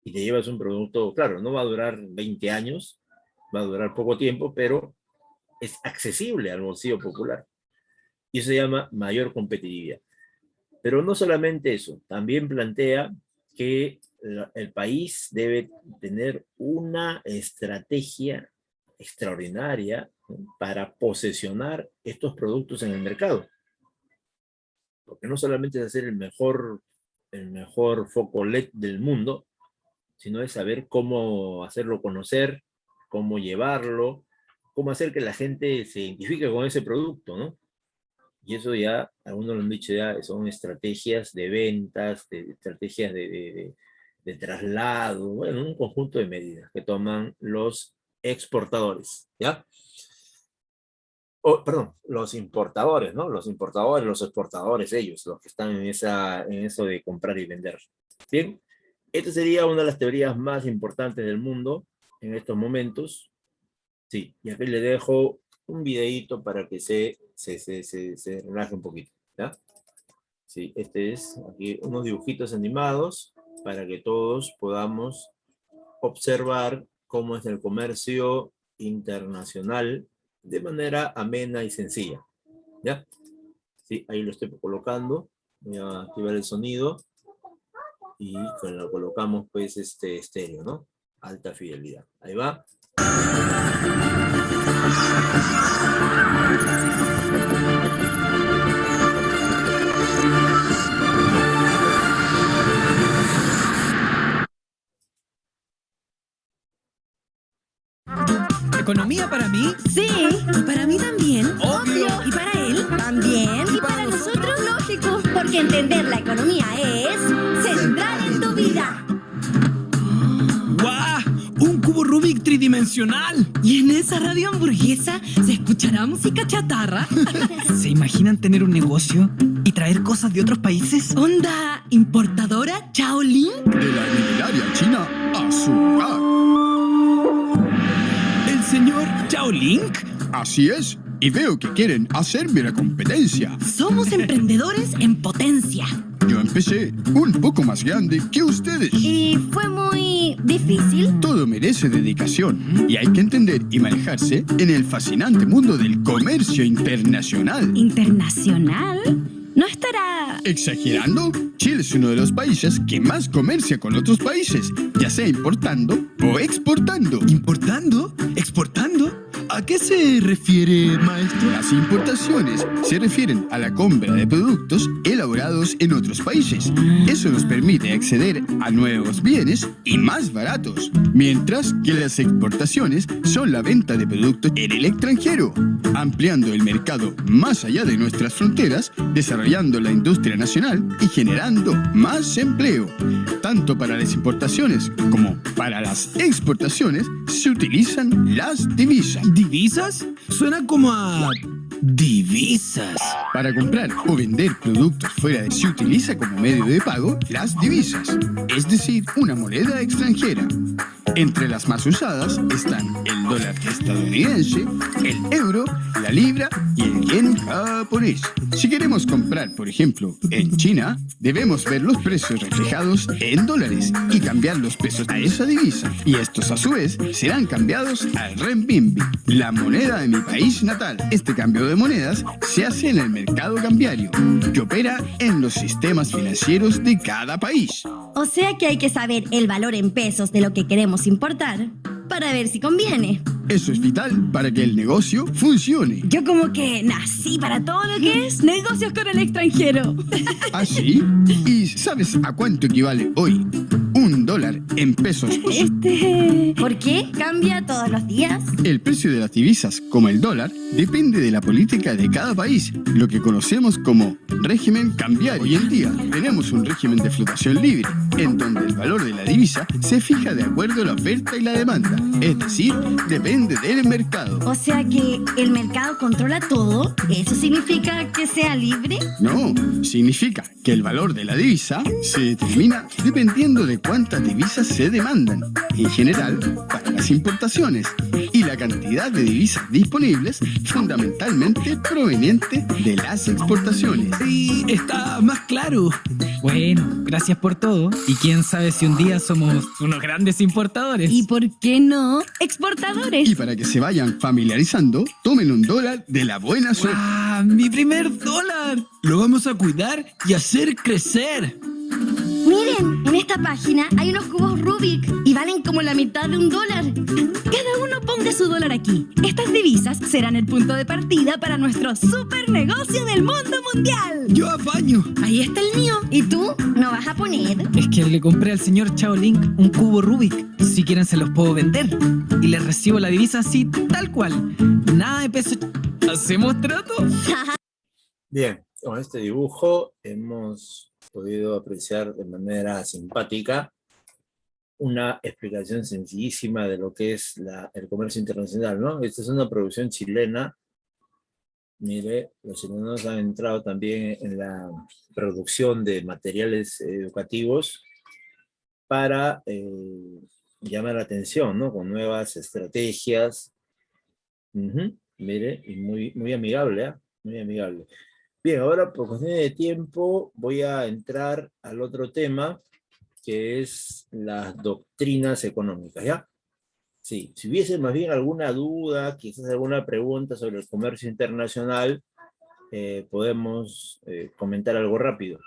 Y te llevas un producto, claro, no va a durar 20 años, va a durar poco tiempo, pero es accesible al bolsillo popular. Y eso se llama mayor competitividad. Pero no solamente eso, también plantea que el país debe tener una estrategia extraordinaria, ¿no?, para posesionar estos productos en el mercado. Porque no solamente es hacer el mejor foco LED del mundo, sino es saber cómo hacerlo conocer, cómo llevarlo, cómo hacer que la gente se identifique con ese producto, ¿no? Y eso ya, algunos lo han dicho ya, son estrategias de ventas, estrategias de traslado, bueno, un conjunto de medidas que toman los exportadores, ¿ya? Perdón, los importadores, ¿no? Los importadores, los exportadores, ellos, los que están en eso de comprar y vender. Bien, esta sería una de las teorías más importantes del mundo en estos momentos. Sí, y aquí le dejo un videíto para que se relaje un poquito, ¿ya? Sí, este es aquí unos dibujitos animados para que todos podamos observar cómo es el comercio internacional de manera amena y sencilla, ¿ya? Sí, ahí lo estoy colocando. Voy a activar el sonido y lo colocamos pues estéreo, ¿no? Alta fidelidad. Ahí va. ¿Economía para mí? Sí, y para mí también. Obvio. Y para él También. y para nosotros, lógico. Porque entender la economía es central en tu vida. ¡Guau! ¡Un cubo Rubik tridimensional! Y en esa radio hamburguesa se escuchará música chatarra. ¿Se imaginan tener un negocio y traer cosas de otros países? ¿Onda importadora Shaolin? De la milenaria China a su hogar. ¿El señor Chao Link? Así es, y veo que quieren hacerme la competencia. Somos emprendedores en potencia. Yo empecé un poco más grande que ustedes. Y fue muy difícil. Todo merece dedicación y hay que entender y manejarse en el fascinante mundo del comercio internacional. ¿Internacional? ¿No estará...? ¿Exagerando? Chile es uno de los países que más comercia con otros países, ya sea importando o exportando. ¿Importando? ¿Exportando? ¿A qué se refiere, maestro? Las importaciones se refieren a la compra de productos elaborados en otros países. Eso nos permite acceder a nuevos bienes y más baratos, mientras que las exportaciones son la venta de productos en el extranjero, ampliando el mercado más allá de nuestras fronteras, desarrollando la industria nacional y generando más empleo. Tanto para las importaciones como para las exportaciones se utilizan las divisas. ¿Divisas? Suena como a... divisas. Para comprar o vender productos fuera se utiliza como medio de pago las divisas, es decir, una moneda extranjera. Entre las más usadas están el dólar estadounidense, el euro, la libra y el yen japonés. Si queremos comprar, por ejemplo, en China, debemos ver los precios reflejados en dólares y cambiar los pesos a esa divisa. Y estos, a su vez, serán cambiados al renminbi, la moneda de mi país natal. Este cambio de monedas se hace en el mercado cambiario, que opera en los sistemas financieros de cada país. O sea que hay que saber el valor en pesos de lo que queremos importar para ver si conviene. Eso es vital para que el negocio funcione. Yo como que nací para todo lo que es negocios con el extranjero. ¿Ah, sí? ¿Y sabes a cuánto equivale hoy $1 en pesos? ¿Por qué? ¿Cambia todos los días? El precio de las divisas, como el dólar, depende de la política de cada país, lo que conocemos como régimen cambiario. Hoy en día tenemos un régimen de flotación libre, en donde el valor de la divisa se fija de acuerdo a la oferta y la demanda, es decir, depende del mercado. O sea que el mercado controla todo. ¿Eso significa que sea libre? No, significa que el valor de la divisa se determina dependiendo de cuántas divisas se demandan, en general para las importaciones, y la cantidad de divisas disponibles fundamentalmente proveniente de las exportaciones. Sí, está más claro. Bueno, gracias por todo. Y quién sabe si un día somos unos grandes importadores. ¿Y por qué no exportadores? Y para que se vayan familiarizando, tomen $1 de la buena suerte. ¡Ah, mi primer dólar! Lo vamos a cuidar y hacer crecer. Miren, en esta página hay unos cubos Rubik y valen como la mitad de $1. Cada uno ponga su dólar aquí. Estas divisas serán el punto de partida para nuestro super negocio del mundo mundial. Yo apaño. Ahí está el mío. ¿Y tú? ¿No vas a poner? Es que le compré al señor Chao Link un cubo Rubik. Si quieren se los puedo vender. Y les recibo la divisa así, tal cual. Nada de peso. ¿Hacemos trato? Bien, con este dibujo hemos podido apreciar de manera simpática una explicación sencillísima de lo que es el comercio internacional, ¿no? Esta es una producción chilena. Mire, los chilenos han entrado también en la producción de materiales educativos para llamar la atención, ¿no? Con nuevas estrategias. Mire, y muy amigable, ¿eh? Muy amigable. Bien, ahora por cuestión de tiempo voy a entrar al otro tema, que es las doctrinas económicas, ¿ya? Sí, si hubiese más bien alguna duda, quizás alguna pregunta sobre el comercio internacional, podemos comentar algo rápido.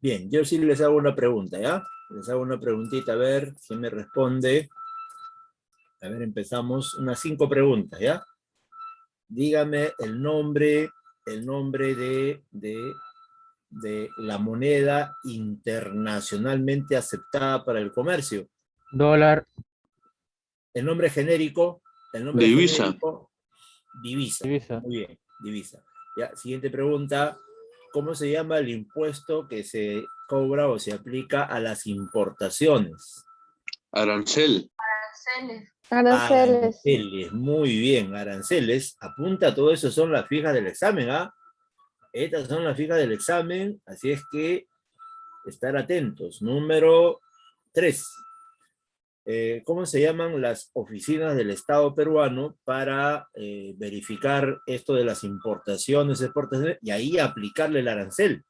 Bien, yo sí les hago una pregunta, ¿ya? Les hago una preguntita, a ver quién me responde. A ver, empezamos unas 5 preguntas, ¿ya? Dígame el nombre de la moneda internacionalmente aceptada para el comercio. Dólar. El nombre genérico. El nombre Divisa. genérico, divisa. Divisa. Muy bien, divisa. Ya, siguiente pregunta. ¿Cómo se llama el impuesto que se cobra o se aplica a las importaciones? Arancel. Aranceles. Aranceles. Aranceles, muy bien, aranceles. Apunta, todo eso son las fijas del examen, ¿ah? Estas son las fijas del examen, así es que estar atentos. Número 3. ¿Cómo se llaman las oficinas del Estado peruano para verificar esto de las importaciones, exportaciones, y ahí aplicarle el arancel?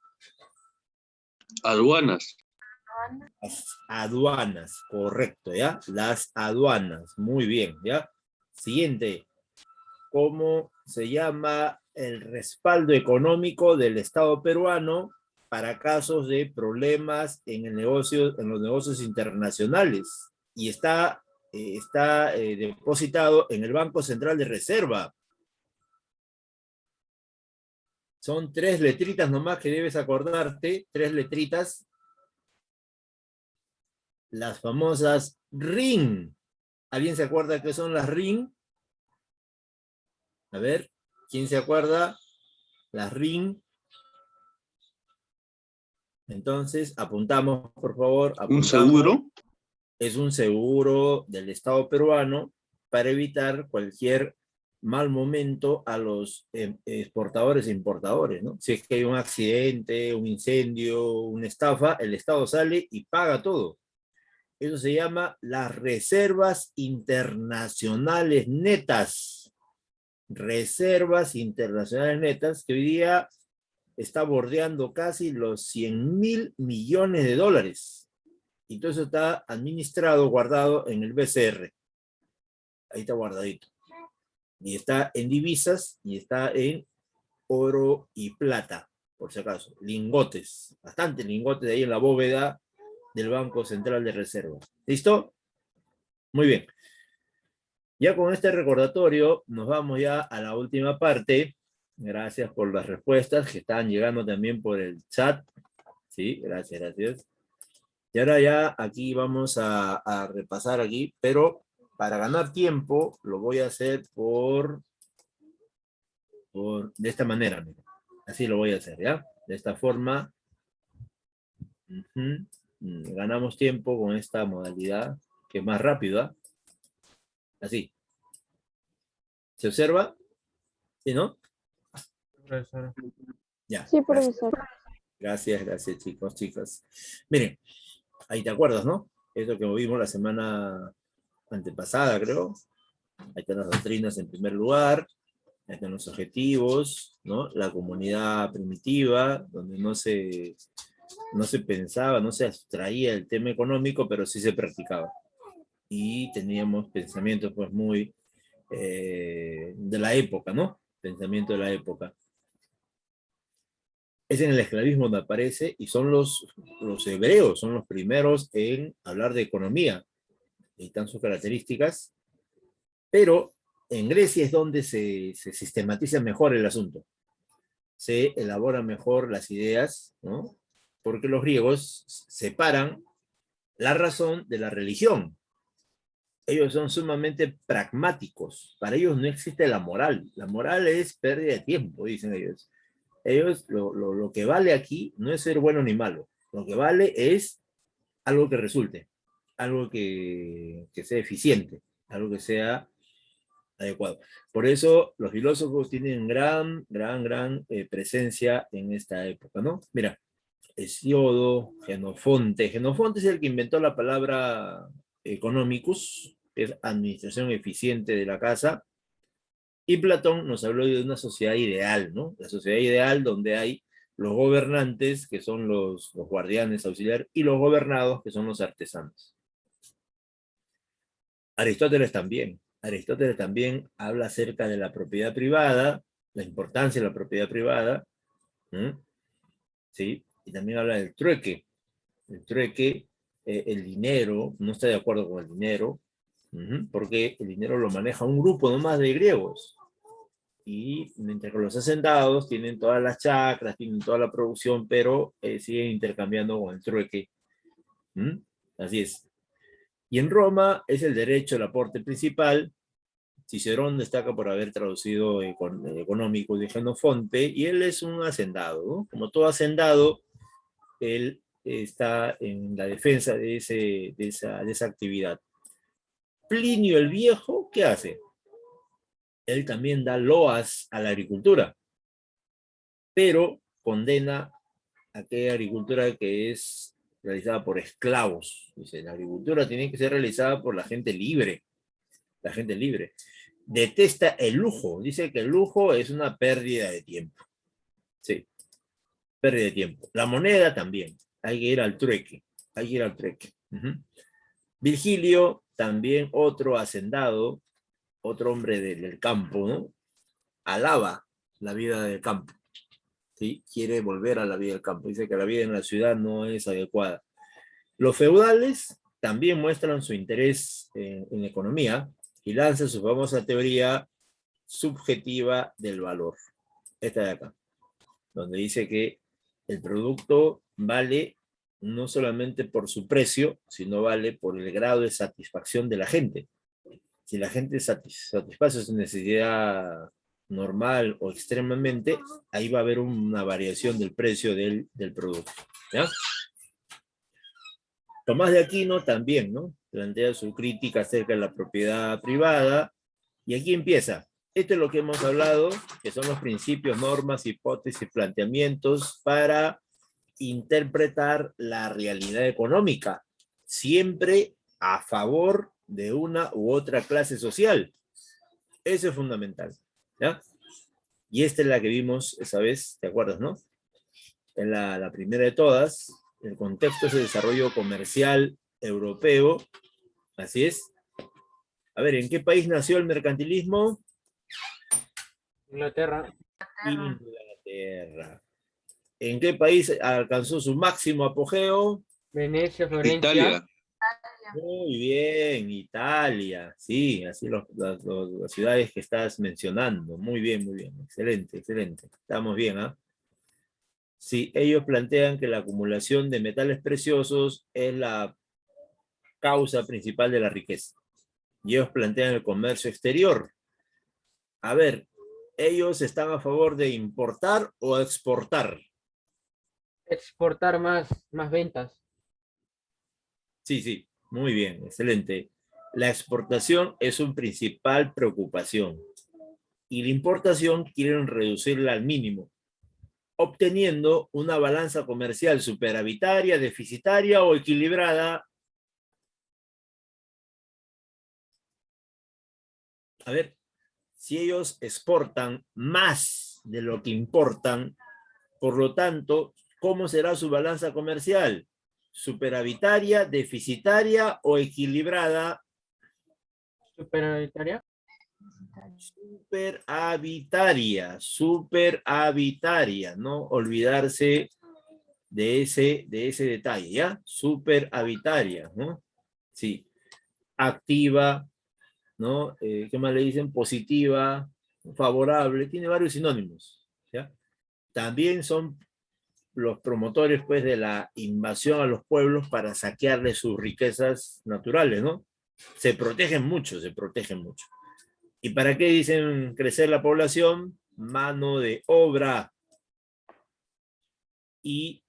Aduanas. Las aduanas, correcto, ¿ya? Las aduanas, muy bien, ¿ya? Siguiente. ¿Cómo se llama el respaldo económico del Estado peruano para casos de problemas en los negocios internacionales? Y está depositado en el Banco Central de Reserva. Son 3 letritas nomás que debes acordarte, 3 letritas. Las famosas RIN. ¿Alguien se acuerda qué son las RIN? A ver, ¿quién se acuerda? Las RIN. Entonces, apuntamos, por favor. Apuntamos. ¿Un seguro? Es un seguro del Estado peruano para evitar cualquier mal momento a los exportadores e importadores, ¿no? Si es que hay un accidente, un incendio, una estafa, el Estado sale y paga todo. Eso se llama las reservas internacionales netas. Reservas internacionales netas, que hoy día está bordeando casi los 100.000 millones de dólares. Y todo eso está administrado, guardado en el BCR. Ahí está guardadito. Y está en divisas y está en oro y plata, por si acaso. Lingotes, bastantes lingotes de ahí en la bóveda del Banco Central de Reserva. ¿Listo? Muy bien. Ya con este recordatorio nos vamos ya a la última parte. Gracias por las respuestas que están llegando también por el chat. Sí, gracias, gracias. Y ahora ya aquí vamos a repasar aquí, pero para ganar tiempo lo voy a hacer de esta manera. Mira. Así lo voy a hacer, ¿ya? De esta forma. Ganamos tiempo con esta modalidad que es más rápida. Así. ¿Se observa? ¿Sí, no? Profesor. Ya. Sí, Gracias. profesor. Gracias, chicos, chicas. Miren, ahí te acuerdas, ¿no? Eso que vimos la semana antepasada, creo. Ahí están las doctrinas en primer lugar. Ahí están los objetivos, ¿no? La comunidad primitiva, donde no se pensaba, no se abstraía el tema económico, pero sí se practicaba. Y teníamos pensamientos, pues, muy de la época, ¿no? Pensamiento de la época. Es en el esclavismo donde aparece, y son los hebreos, son los primeros en hablar de economía, y están sus características, pero en Grecia es donde se sistematiza mejor el asunto, se elaboran mejor las ideas, ¿no? Porque los griegos separan la razón de la religión. Ellos son sumamente pragmáticos, para ellos no existe la moral es pérdida de tiempo, dicen ellos. Ellos, lo que vale aquí no es ser bueno ni malo, lo que vale es algo que resulte, algo que sea eficiente, algo que sea adecuado. Por eso los filósofos tienen gran presencia en esta época, ¿no? Mira, Hesiodo, Jenofonte. Jenofonte es el que inventó la palabra economicus, que es administración eficiente de la casa. Y Platón nos habló de una sociedad ideal, ¿no? La sociedad ideal donde hay los gobernantes, que son los guardianes auxiliares, y los gobernados, que son los artesanos. Aristóteles también habla acerca de la propiedad privada, la importancia de la propiedad privada, ¿sí? Y también habla del trueque. El trueque, el dinero, no está de acuerdo con el dinero, porque el dinero lo maneja un grupo nomás de griegos. Y mientras que los hacendados tienen todas las chacras, tienen toda la producción, pero siguen intercambiando con el trueque. Así es. Y en Roma es el derecho el aporte principal. Cicerón destaca por haber traducido Económicos de Jenofonte, y él es un hacendado, ¿no? Como todo hacendado, él está en la defensa de esa actividad. Plinio el Viejo, ¿qué hace? Él también da loas a la agricultura, pero condena aquella agricultura que es realizada por esclavos. Dice, la agricultura tiene que ser realizada por la gente libre. La gente libre. Detesta el lujo. Dice que el lujo es una pérdida de tiempo. Sí, pérdida de tiempo. La moneda también. Hay que ir al trueque. Hay que ir al trueque. Virgilio, también otro hacendado, otro hombre del campo, ¿no? Alaba la vida del campo. ¿Sí? Quiere volver a la vida del campo. Dice que la vida en la ciudad no es adecuada. Los feudales también muestran su interés en la economía y lanzan su famosa teoría subjetiva del valor. Esta de acá, donde dice que el producto vale no solamente por su precio, sino vale por el grado de satisfacción de la gente. Si la gente satisface su necesidad normal o extremadamente, ahí va a haber una variación del precio del producto. ¿Ya? Tomás de Aquino también, ¿no? Plantea su crítica acerca de la propiedad privada, y aquí empieza. Esto es lo que hemos hablado, que son los principios, normas, hipótesis, planteamientos para interpretar la realidad económica, siempre a favor de una u otra clase social. Eso es fundamental, ¿ya? Y esta es la que vimos esa vez, ¿te acuerdas, no? Es la primera de todas. El contexto es el desarrollo comercial europeo. Así es. A ver, ¿en qué país nació el mercantilismo? Inglaterra. Inglaterra. ¿En qué país alcanzó su máximo apogeo? Venecia, Florencia. Italia. Muy bien, Italia. Sí, así las ciudades que estás mencionando. Muy bien, muy bien. Excelente, excelente. Estamos bien, ¿ah? Sí, ellos plantean que la acumulación de metales preciosos es la causa principal de la riqueza. Y ellos plantean el comercio exterior. A ver, ¿ellos están a favor de importar o exportar? Exportar más ventas. Sí, sí, muy bien, excelente. La exportación es su principal preocupación y la importación quieren reducirla al mínimo, obteniendo una balanza comercial superavitaria, deficitaria o equilibrada. A ver, si ellos exportan más de lo que importan, por lo tanto, ¿cómo será su balanza comercial? ¿Superavitaria, deficitaria o equilibrada? Superavitaria. Superavitaria, no olvidarse de ese detalle, ¿ya? Superavitaria, ¿no? Sí, activa, ¿no? ¿Qué más le dicen? Positiva, favorable, tiene varios sinónimos, ¿ya? También son los promotores, pues, de la invasión a los pueblos para saquearles sus riquezas naturales, ¿no? Se protegen mucho, se protegen mucho. ¿Y para qué dicen crecer la población? Mano de obra y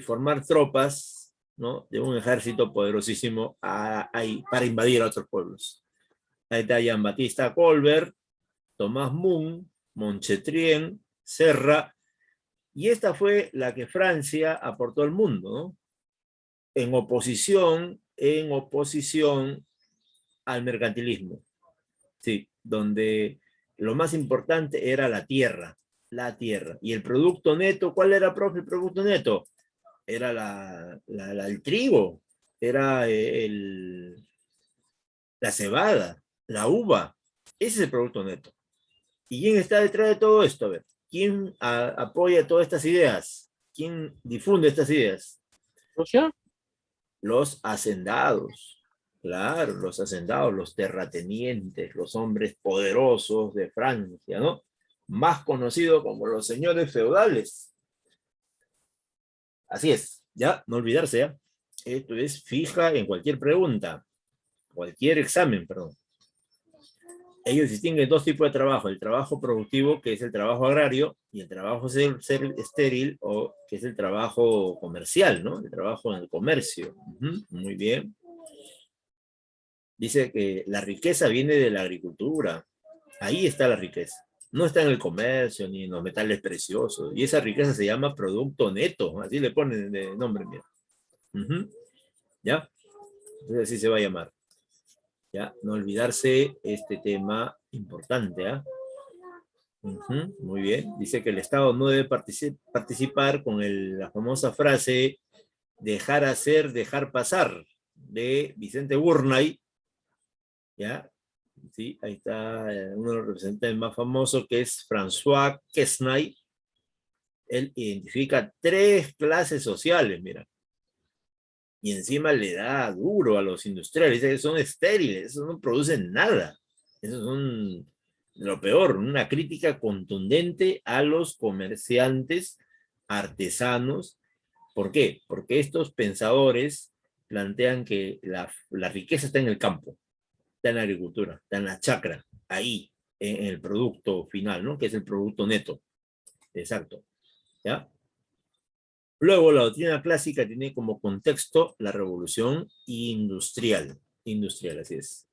formar tropas, ¿no? De un ejército poderosísimo para invadir a otros pueblos. Ahí está Jean-Baptiste Colbert, Tomás Moon, Montchetrien, Serra, y esta fue la que Francia aportó al mundo, ¿no? En oposición al mercantilismo. Sí, donde lo más importante era la tierra. Y el producto neto, ¿cuál era, profe, el producto neto? Era el trigo, era la cebada, la uva. Ese es el producto neto. ¿Y quién está detrás de todo esto? A ver, ¿quién apoya todas estas ideas? ¿Quién difunde estas ideas? ¿Rusia? Los hacendados. Claro, los hacendados, los terratenientes, los hombres poderosos de Francia, ¿no? Más conocidos como los señores feudales. Así es, ya, no olvidarse, ¿ya? Esto es fija en cualquier pregunta, cualquier examen, perdón. Ellos distinguen dos tipos de trabajo, el trabajo productivo, que es el trabajo agrario, y el trabajo estéril, o que es el trabajo comercial, ¿no? El trabajo en el comercio. Muy bien. Dice que la riqueza viene de la agricultura. Ahí está la riqueza. No está en el comercio ni en los metales preciosos. Y esa riqueza se llama producto neto. Así le ponen de nombre, mira. ¿Ya? Entonces así se va a llamar. ¿Ya? No olvidarse este tema importante. ¿Ah? Muy bien. Dice que el Estado no debe participar con la famosa frase dejar hacer, dejar pasar, de Vicente Burnay. ¿Ya? Sí, ahí está uno de los representantes más famosos, que es François Quesnay. Él identifica 3 clases sociales, mira. Y encima le da duro a los industriales. Dice que son estériles, esos no producen nada. Esos son lo peor, una crítica contundente a los comerciantes, artesanos. ¿Por qué? Porque estos pensadores plantean que la riqueza está en el campo, está en la agricultura, está en la chacra, ahí, en el producto final, ¿no? Que es el producto neto. Exacto. ¿Ya? Luego, la doctrina clásica tiene como contexto la revolución industrial. Industrial, así es.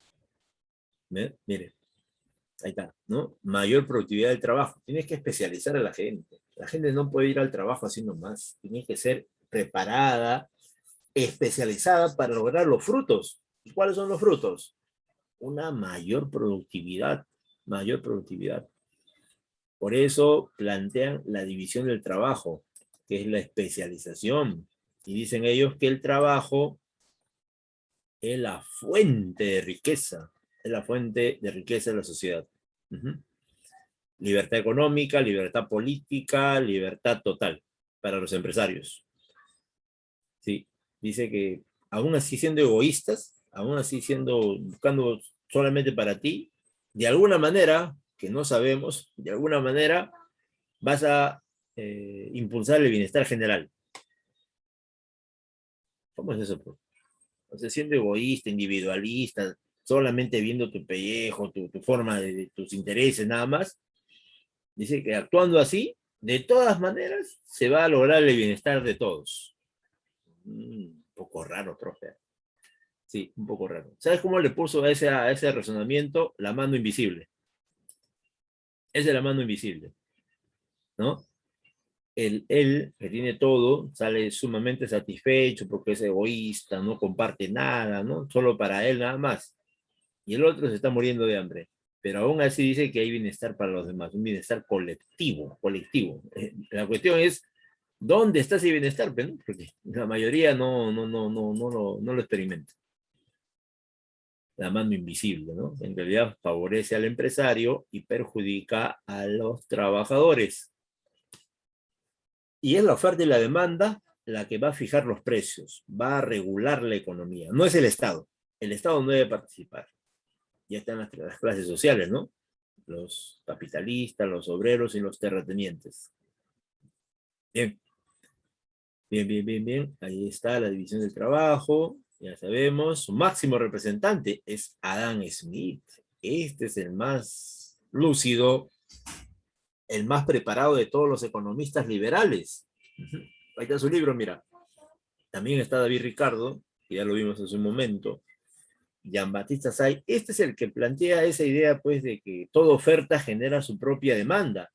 Mire, ahí está, ¿no? Mayor productividad del trabajo. Tienes que especializar a la gente. La gente no puede ir al trabajo así nomás. Tiene que ser preparada, especializada para lograr los frutos. ¿Y cuáles son los frutos? Una mayor productividad. Mayor productividad. Por eso plantean la división del trabajo, que es la especialización. Y dicen ellos que el trabajo es la fuente de riqueza, es la fuente de riqueza de la sociedad. Libertad económica, libertad política, libertad total para los empresarios. Sí, dice que aún así siendo egoístas, aún así buscando solamente para ti, de alguna manera, que no sabemos, de alguna manera vas a impulsar el bienestar general. ¿Cómo es eso, pues? O sea, siendo egoísta, individualista, solamente viendo tu pellejo, tu forma de tus intereses nada más, dice que actuando así, de todas maneras, se va a lograr el bienestar de todos. Un poco raro, profe. Sí, un poco raro. ¿Sabes cómo le puso a ese razonamiento la mano invisible? Esa es la mano invisible, ¿no? Él, que tiene todo, sale sumamente satisfecho porque es egoísta, no comparte nada, ¿no? Solo para él nada más. Y el otro se está muriendo de hambre. Pero aún así dice que hay bienestar para los demás, un bienestar colectivo. La cuestión es, ¿dónde está ese bienestar? ¿No? Porque la mayoría no lo experimenta. La mano invisible, ¿no? En realidad favorece al empresario y perjudica a los trabajadores. Y es la oferta y la demanda la que va a fijar los precios, va a regular la economía. No es el Estado. El Estado no debe participar. Ya están las clases sociales, ¿no? Los capitalistas, los obreros y los terratenientes. Bien. Bien. Ahí está la división del trabajo. Ya sabemos, su máximo representante es Adam Smith. Este es el más lúcido, el más preparado de todos los economistas liberales. Ahí está su libro, mira. También está David Ricardo, que ya lo vimos hace un momento. Jean-Baptiste Say, este es el que plantea esa idea, pues, de que toda oferta genera su propia demanda.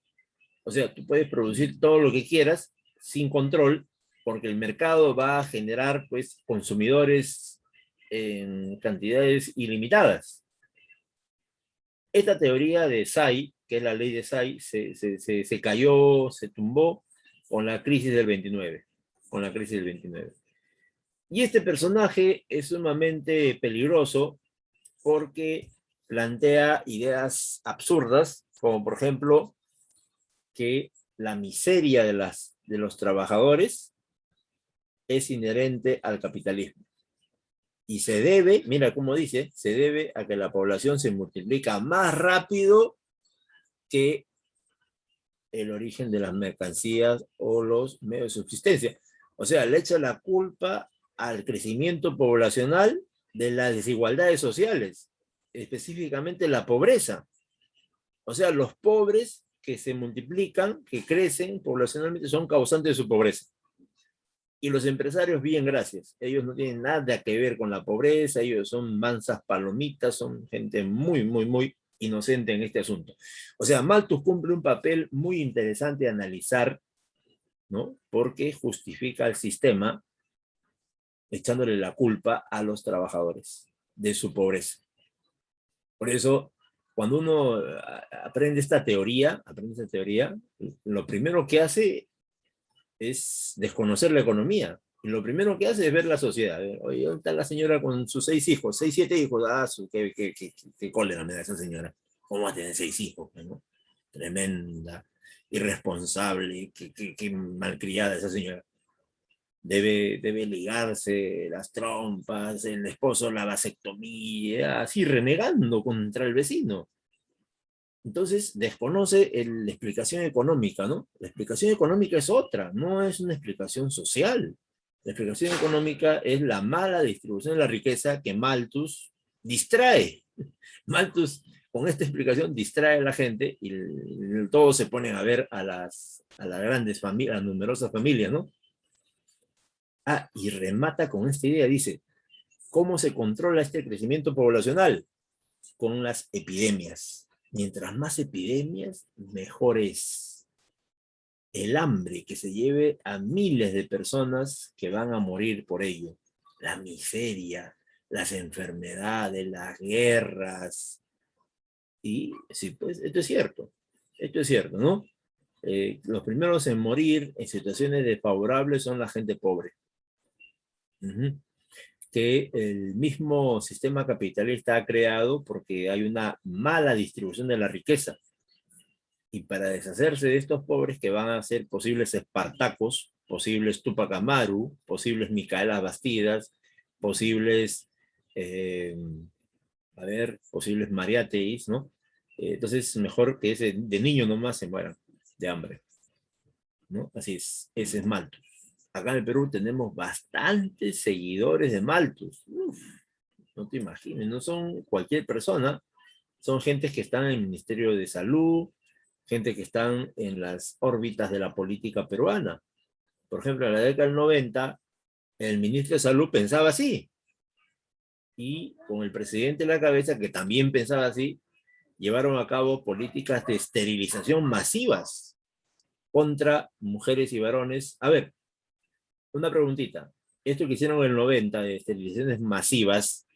O sea, tú puedes producir todo lo que quieras sin control, porque el mercado va a generar, pues, consumidores en cantidades ilimitadas. Esta teoría de Say, que es la ley de Say, se cayó, se tumbó con la crisis del 29. Con la crisis del 29. Y este personaje es sumamente peligroso porque plantea ideas absurdas, como por ejemplo, que la miseria de los trabajadores es inherente al capitalismo. Y se debe, mira cómo dice, se debe a que la población se multiplica más rápido que el origen de las mercancías o los medios de subsistencia. O sea, le echa la culpa al crecimiento poblacional de las desigualdades sociales, específicamente la pobreza. O sea, los pobres que se multiplican, que crecen poblacionalmente, son causantes de su pobreza. Y los empresarios, bien, gracias. Ellos no tienen nada que ver con la pobreza, ellos son mansas palomitas, son gente muy inocente en este asunto. O sea, Malthus cumple un papel muy interesante de analizar, ¿no? Porque justifica al sistema echándole la culpa a los trabajadores de su pobreza. Por eso, cuando uno aprende esta teoría, lo primero que hace es desconocer la economía. Y lo primero que hace es ver la sociedad. Oye, ¿dónde está la señora con sus 6 hijos? 6, 7 hijos. Ah, qué cólera me da esa señora. ¿Cómo va a tener 6 hijos? ¿No? Tremenda, irresponsable, qué malcriada esa señora. Debe ligarse las trompas, el esposo la vasectomía, así renegando contra el vecino. Entonces desconoce la explicación económica, ¿no? La explicación económica es otra, no es una explicación social. La explicación económica es la mala distribución de la riqueza que Malthus distrae. Malthus con esta explicación distrae a la gente y todos se ponen a ver a las grandes familias, a las numerosas familias, ¿no? Ah, y remata con esta idea, dice, ¿cómo se controla este crecimiento poblacional? Con las epidemias. Mientras más epidemias, mejor es. El hambre que se lleve a miles de personas que van a morir por ello. La miseria, las enfermedades, las guerras. Y sí, pues esto es cierto, ¿no? Los primeros en morir en situaciones desfavorables son la gente pobre. Que el mismo sistema capitalista ha creado porque hay una mala distribución de la riqueza. Y para deshacerse de estos pobres que van a ser posibles Espartacos, posibles Tupac Amaru, posibles Micaelas Bastidas, posibles, posibles mariáteis, ¿no? Entonces, mejor que ese de niño nomás se mueran de hambre, ¿no? Así es, ese es Malthus. Acá en el Perú tenemos bastantes seguidores de Malthus. Uf, no te imagines, no son cualquier persona, son gente que están en el Ministerio de Salud, gente que están en las órbitas de la política peruana. Por ejemplo, en la década del 90, el ministro de Salud pensaba así. Y con el presidente a la cabeza, que también pensaba así, llevaron a cabo políticas de esterilización masivas contra mujeres y varones. A ver, una preguntita. Esto que hicieron en el 90 de esterilizaciones masivas,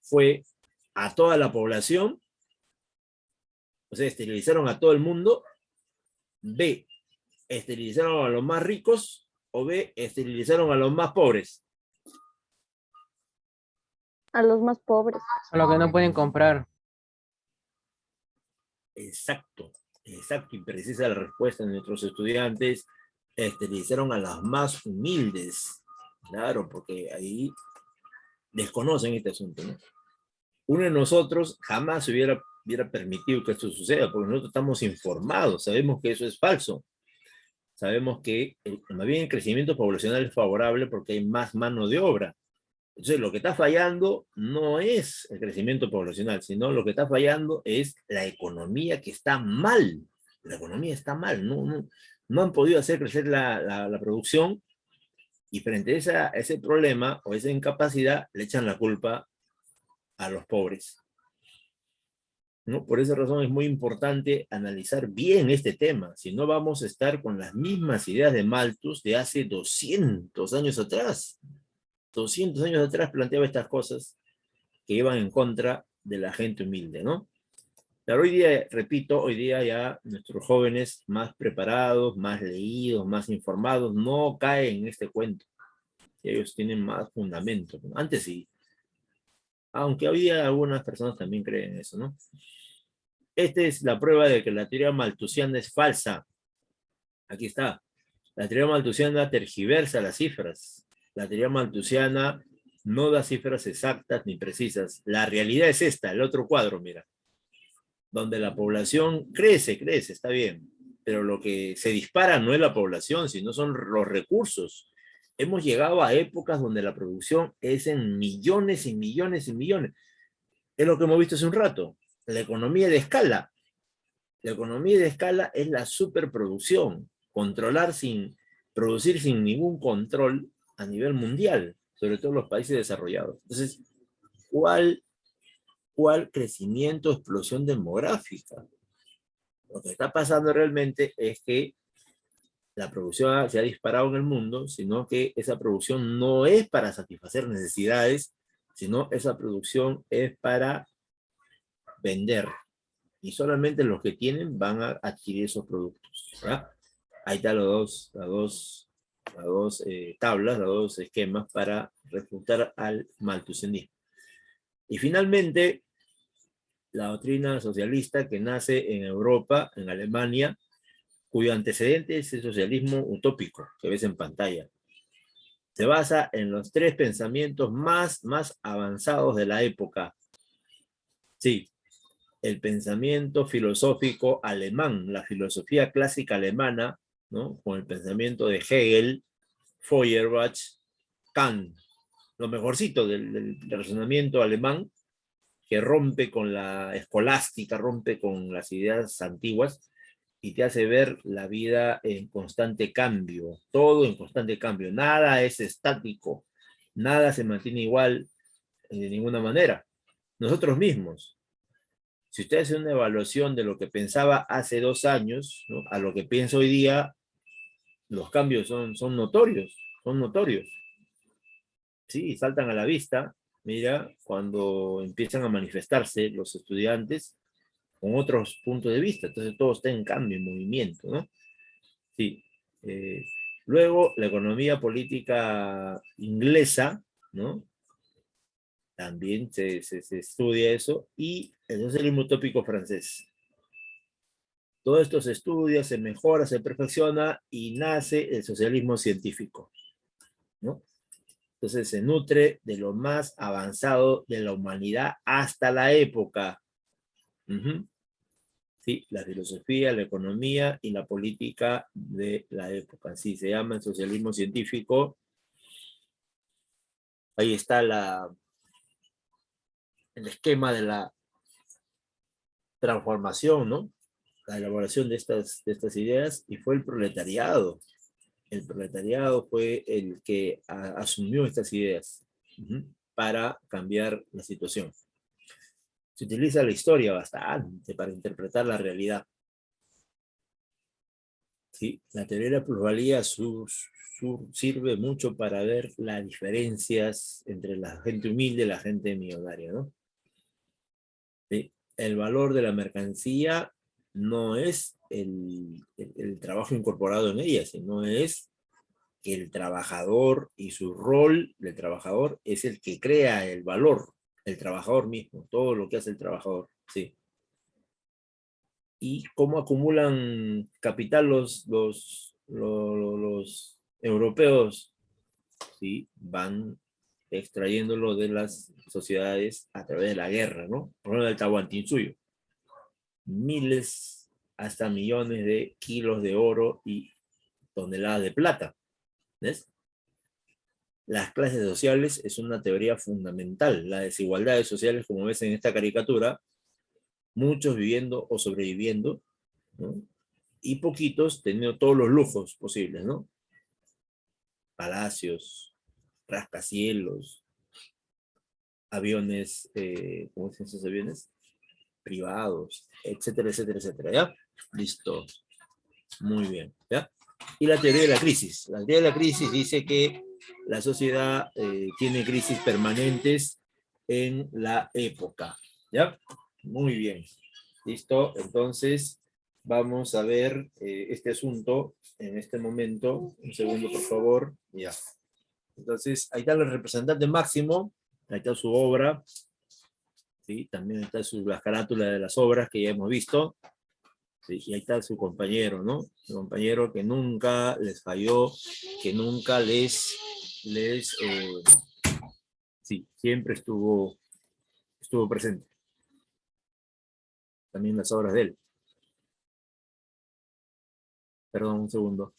¿fue a toda la población? O sea, esterilizaron a todo el mundo. B, esterilizaron a los más ricos. O B, esterilizaron a los más pobres. A los más pobres. A lo que no pueden comprar. Exacto, exacto, y precisa la respuesta de nuestros estudiantes. Esterilizaron a las más humildes. Claro, porque ahí desconocen este asunto, ¿no? Uno de nosotros jamás hubiera permitido que esto suceda, porque nosotros estamos informados, sabemos que eso es falso. Sabemos que más bien el crecimiento poblacional es favorable porque hay más mano de obra. Entonces, lo que está fallando no es el crecimiento poblacional, sino lo que está fallando es la economía, que está mal. La economía está mal, no han podido hacer crecer la producción, y frente a ese problema o esa incapacidad le echan la culpa a los pobres, ¿no? Por esa razón es muy importante analizar bien este tema, si no vamos a estar con las mismas ideas de Malthus de hace 200 años atrás. 200 años atrás planteaba estas cosas que iban en contra de la gente humilde, ¿no? Pero hoy día, repito, hoy día ya nuestros jóvenes más preparados, más leídos, más informados, no caen en este cuento. Ellos tienen más fundamento. Antes sí. Aunque hoy día algunas personas también creen eso, ¿no? Esta es la prueba de que la teoría malthusiana es falsa. Aquí está. La teoría malthusiana tergiversa las cifras. La teoría malthusiana no da cifras exactas ni precisas. La realidad es esta, el otro cuadro, mira. Donde la población crece, está bien. Pero lo que se dispara no es la población, sino son los recursos. Hemos llegado a épocas donde la producción es en millones y millones y millones. Es lo que hemos visto hace un rato. La economía de escala. La economía de escala es la superproducción. Producir sin ningún control a nivel mundial, sobre todo en los países desarrollados. Entonces, ¿cuál crecimiento, explosión demográfica? Lo que está pasando realmente es que la producción se ha disparado en el mundo, sino que esa producción no es para satisfacer necesidades, sino esa producción es para vender. Y solamente los que tienen van a adquirir esos productos, ¿verdad? Ahí están las dos tablas, los dos esquemas para refutar al malthusianismo. Y finalmente, la doctrina socialista que nace en Europa, en Alemania, cuyo antecedente es el socialismo utópico que ves en pantalla. Se basa en los tres pensamientos más avanzados de la época. Sí, el pensamiento filosófico alemán, la filosofía clásica alemana, ¿no? Con el pensamiento de Hegel, Feuerbach, Kant, lo mejorcito del razonamiento alemán, que rompe con la escolástica, rompe con las ideas antiguas, y te hace ver la vida en constante cambio, todo en constante cambio, nada es estático, nada se mantiene igual de ninguna manera. Nosotros mismos, si usted hace una evaluación de lo que pensaba hace 2 años, ¿no?, a lo que piensa hoy día, los cambios son notorios, Sí, saltan a la vista, mira, cuando empiezan a manifestarse los estudiantes con otros puntos de vista. Entonces todo está en cambio, en movimiento, ¿no? Sí. Luego, la economía política inglesa, ¿no? También se estudia eso, y el socialismo utópico francés. Todo esto se estudia, se mejora, se perfecciona, y nace el socialismo científico, ¿no? Entonces se nutre de lo más avanzado de la humanidad hasta la época. Ujú. Sí, la filosofía, la economía y la política de la época. Así se llama el socialismo científico. Ahí está el esquema de la transformación, ¿no? La elaboración de estas ideas, y fue el proletariado. El proletariado fue el que asumió estas ideas para cambiar la situación. Se utiliza la historia bastante para interpretar la realidad. ¿Sí? La teoría de la plusvalía sirve mucho para ver las diferencias entre la gente humilde y la gente millonaria, ¿no? ¿Sí? El valor de la mercancía no es el trabajo incorporado en ella, sino es que el trabajador y su rol del trabajador es el que crea el valor, el trabajador mismo, todo lo que hace el trabajador, sí. Y cómo acumulan capital los europeos, sí, van extrayéndolo de las sociedades a través de la guerra, ¿no? Por ejemplo, el Tahuantinsuyo. Miles hasta millones de kilos de oro y toneladas de plata. ¿Ves? Las clases sociales es una teoría fundamental. Las desigualdades sociales, como ves en esta caricatura, muchos viviendo o sobreviviendo, ¿no? Y poquitos teniendo todos los lujos posibles, ¿no? Palacios, rascacielos, aviones, ¿cómo dicen esos aviones? Privados, etcétera, etcétera, etcétera, ¿ya? Listo. Muy bien, ¿ya? Y la teoría de la crisis. La teoría de la crisis dice que la sociedad tiene crisis permanentes en la época, ¿ya? Muy bien. Listo, entonces vamos a ver este asunto en este momento. Un segundo, por favor. Ya. Entonces, ahí está el representante máximo, ahí está su obra, ¿sí? También está la carátula de las obras que ya hemos visto. Sí, y ahí está su compañero, ¿no? Su compañero que nunca les falló, que nunca sí, siempre estuvo presente. También las obras de él. Perdón, un segundo.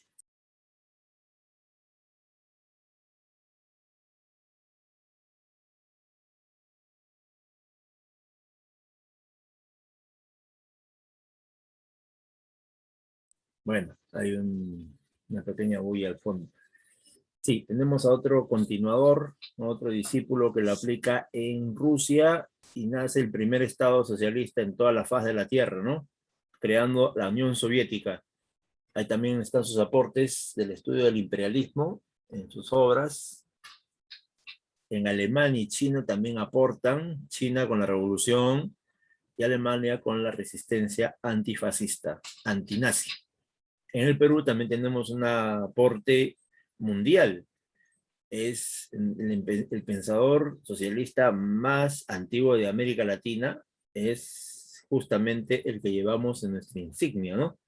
Bueno, hay una pequeña bulla al fondo. Sí, tenemos a otro continuador, otro discípulo que lo aplica en Rusia y nace el primer estado socialista en toda la faz de la Tierra, ¿no? Creando la Unión Soviética. Ahí también están sus aportes del estudio del imperialismo en sus obras. En Alemania y China también aportan, China con la revolución y Alemania con la resistencia antifascista, antinazi. En el Perú también tenemos un aporte mundial. Es el pensador socialista más antiguo de América Latina, es justamente el que llevamos en nuestra insignia, ¿no?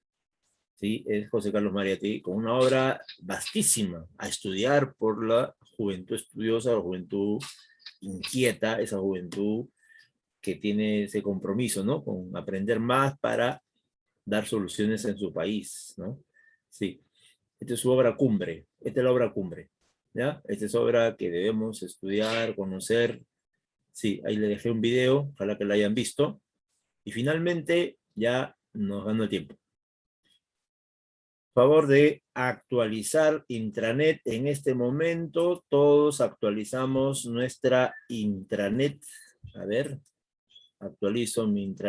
Sí, es José Carlos Mariátegui, con una obra vastísima a estudiar por la juventud estudiosa, la juventud inquieta, esa juventud que tiene ese compromiso, ¿no? Con aprender más para dar soluciones en su país, ¿no? Sí, esta es su obra cumbre, esta es la obra cumbre, ¿ya? Esta es obra que debemos estudiar, conocer. Sí, ahí le dejé un video, ojalá que lo hayan visto. Y finalmente, ya nos ganó el tiempo. Favor de actualizar intranet en este momento. Todos actualizamos nuestra intranet. A ver, actualizo mi intranet.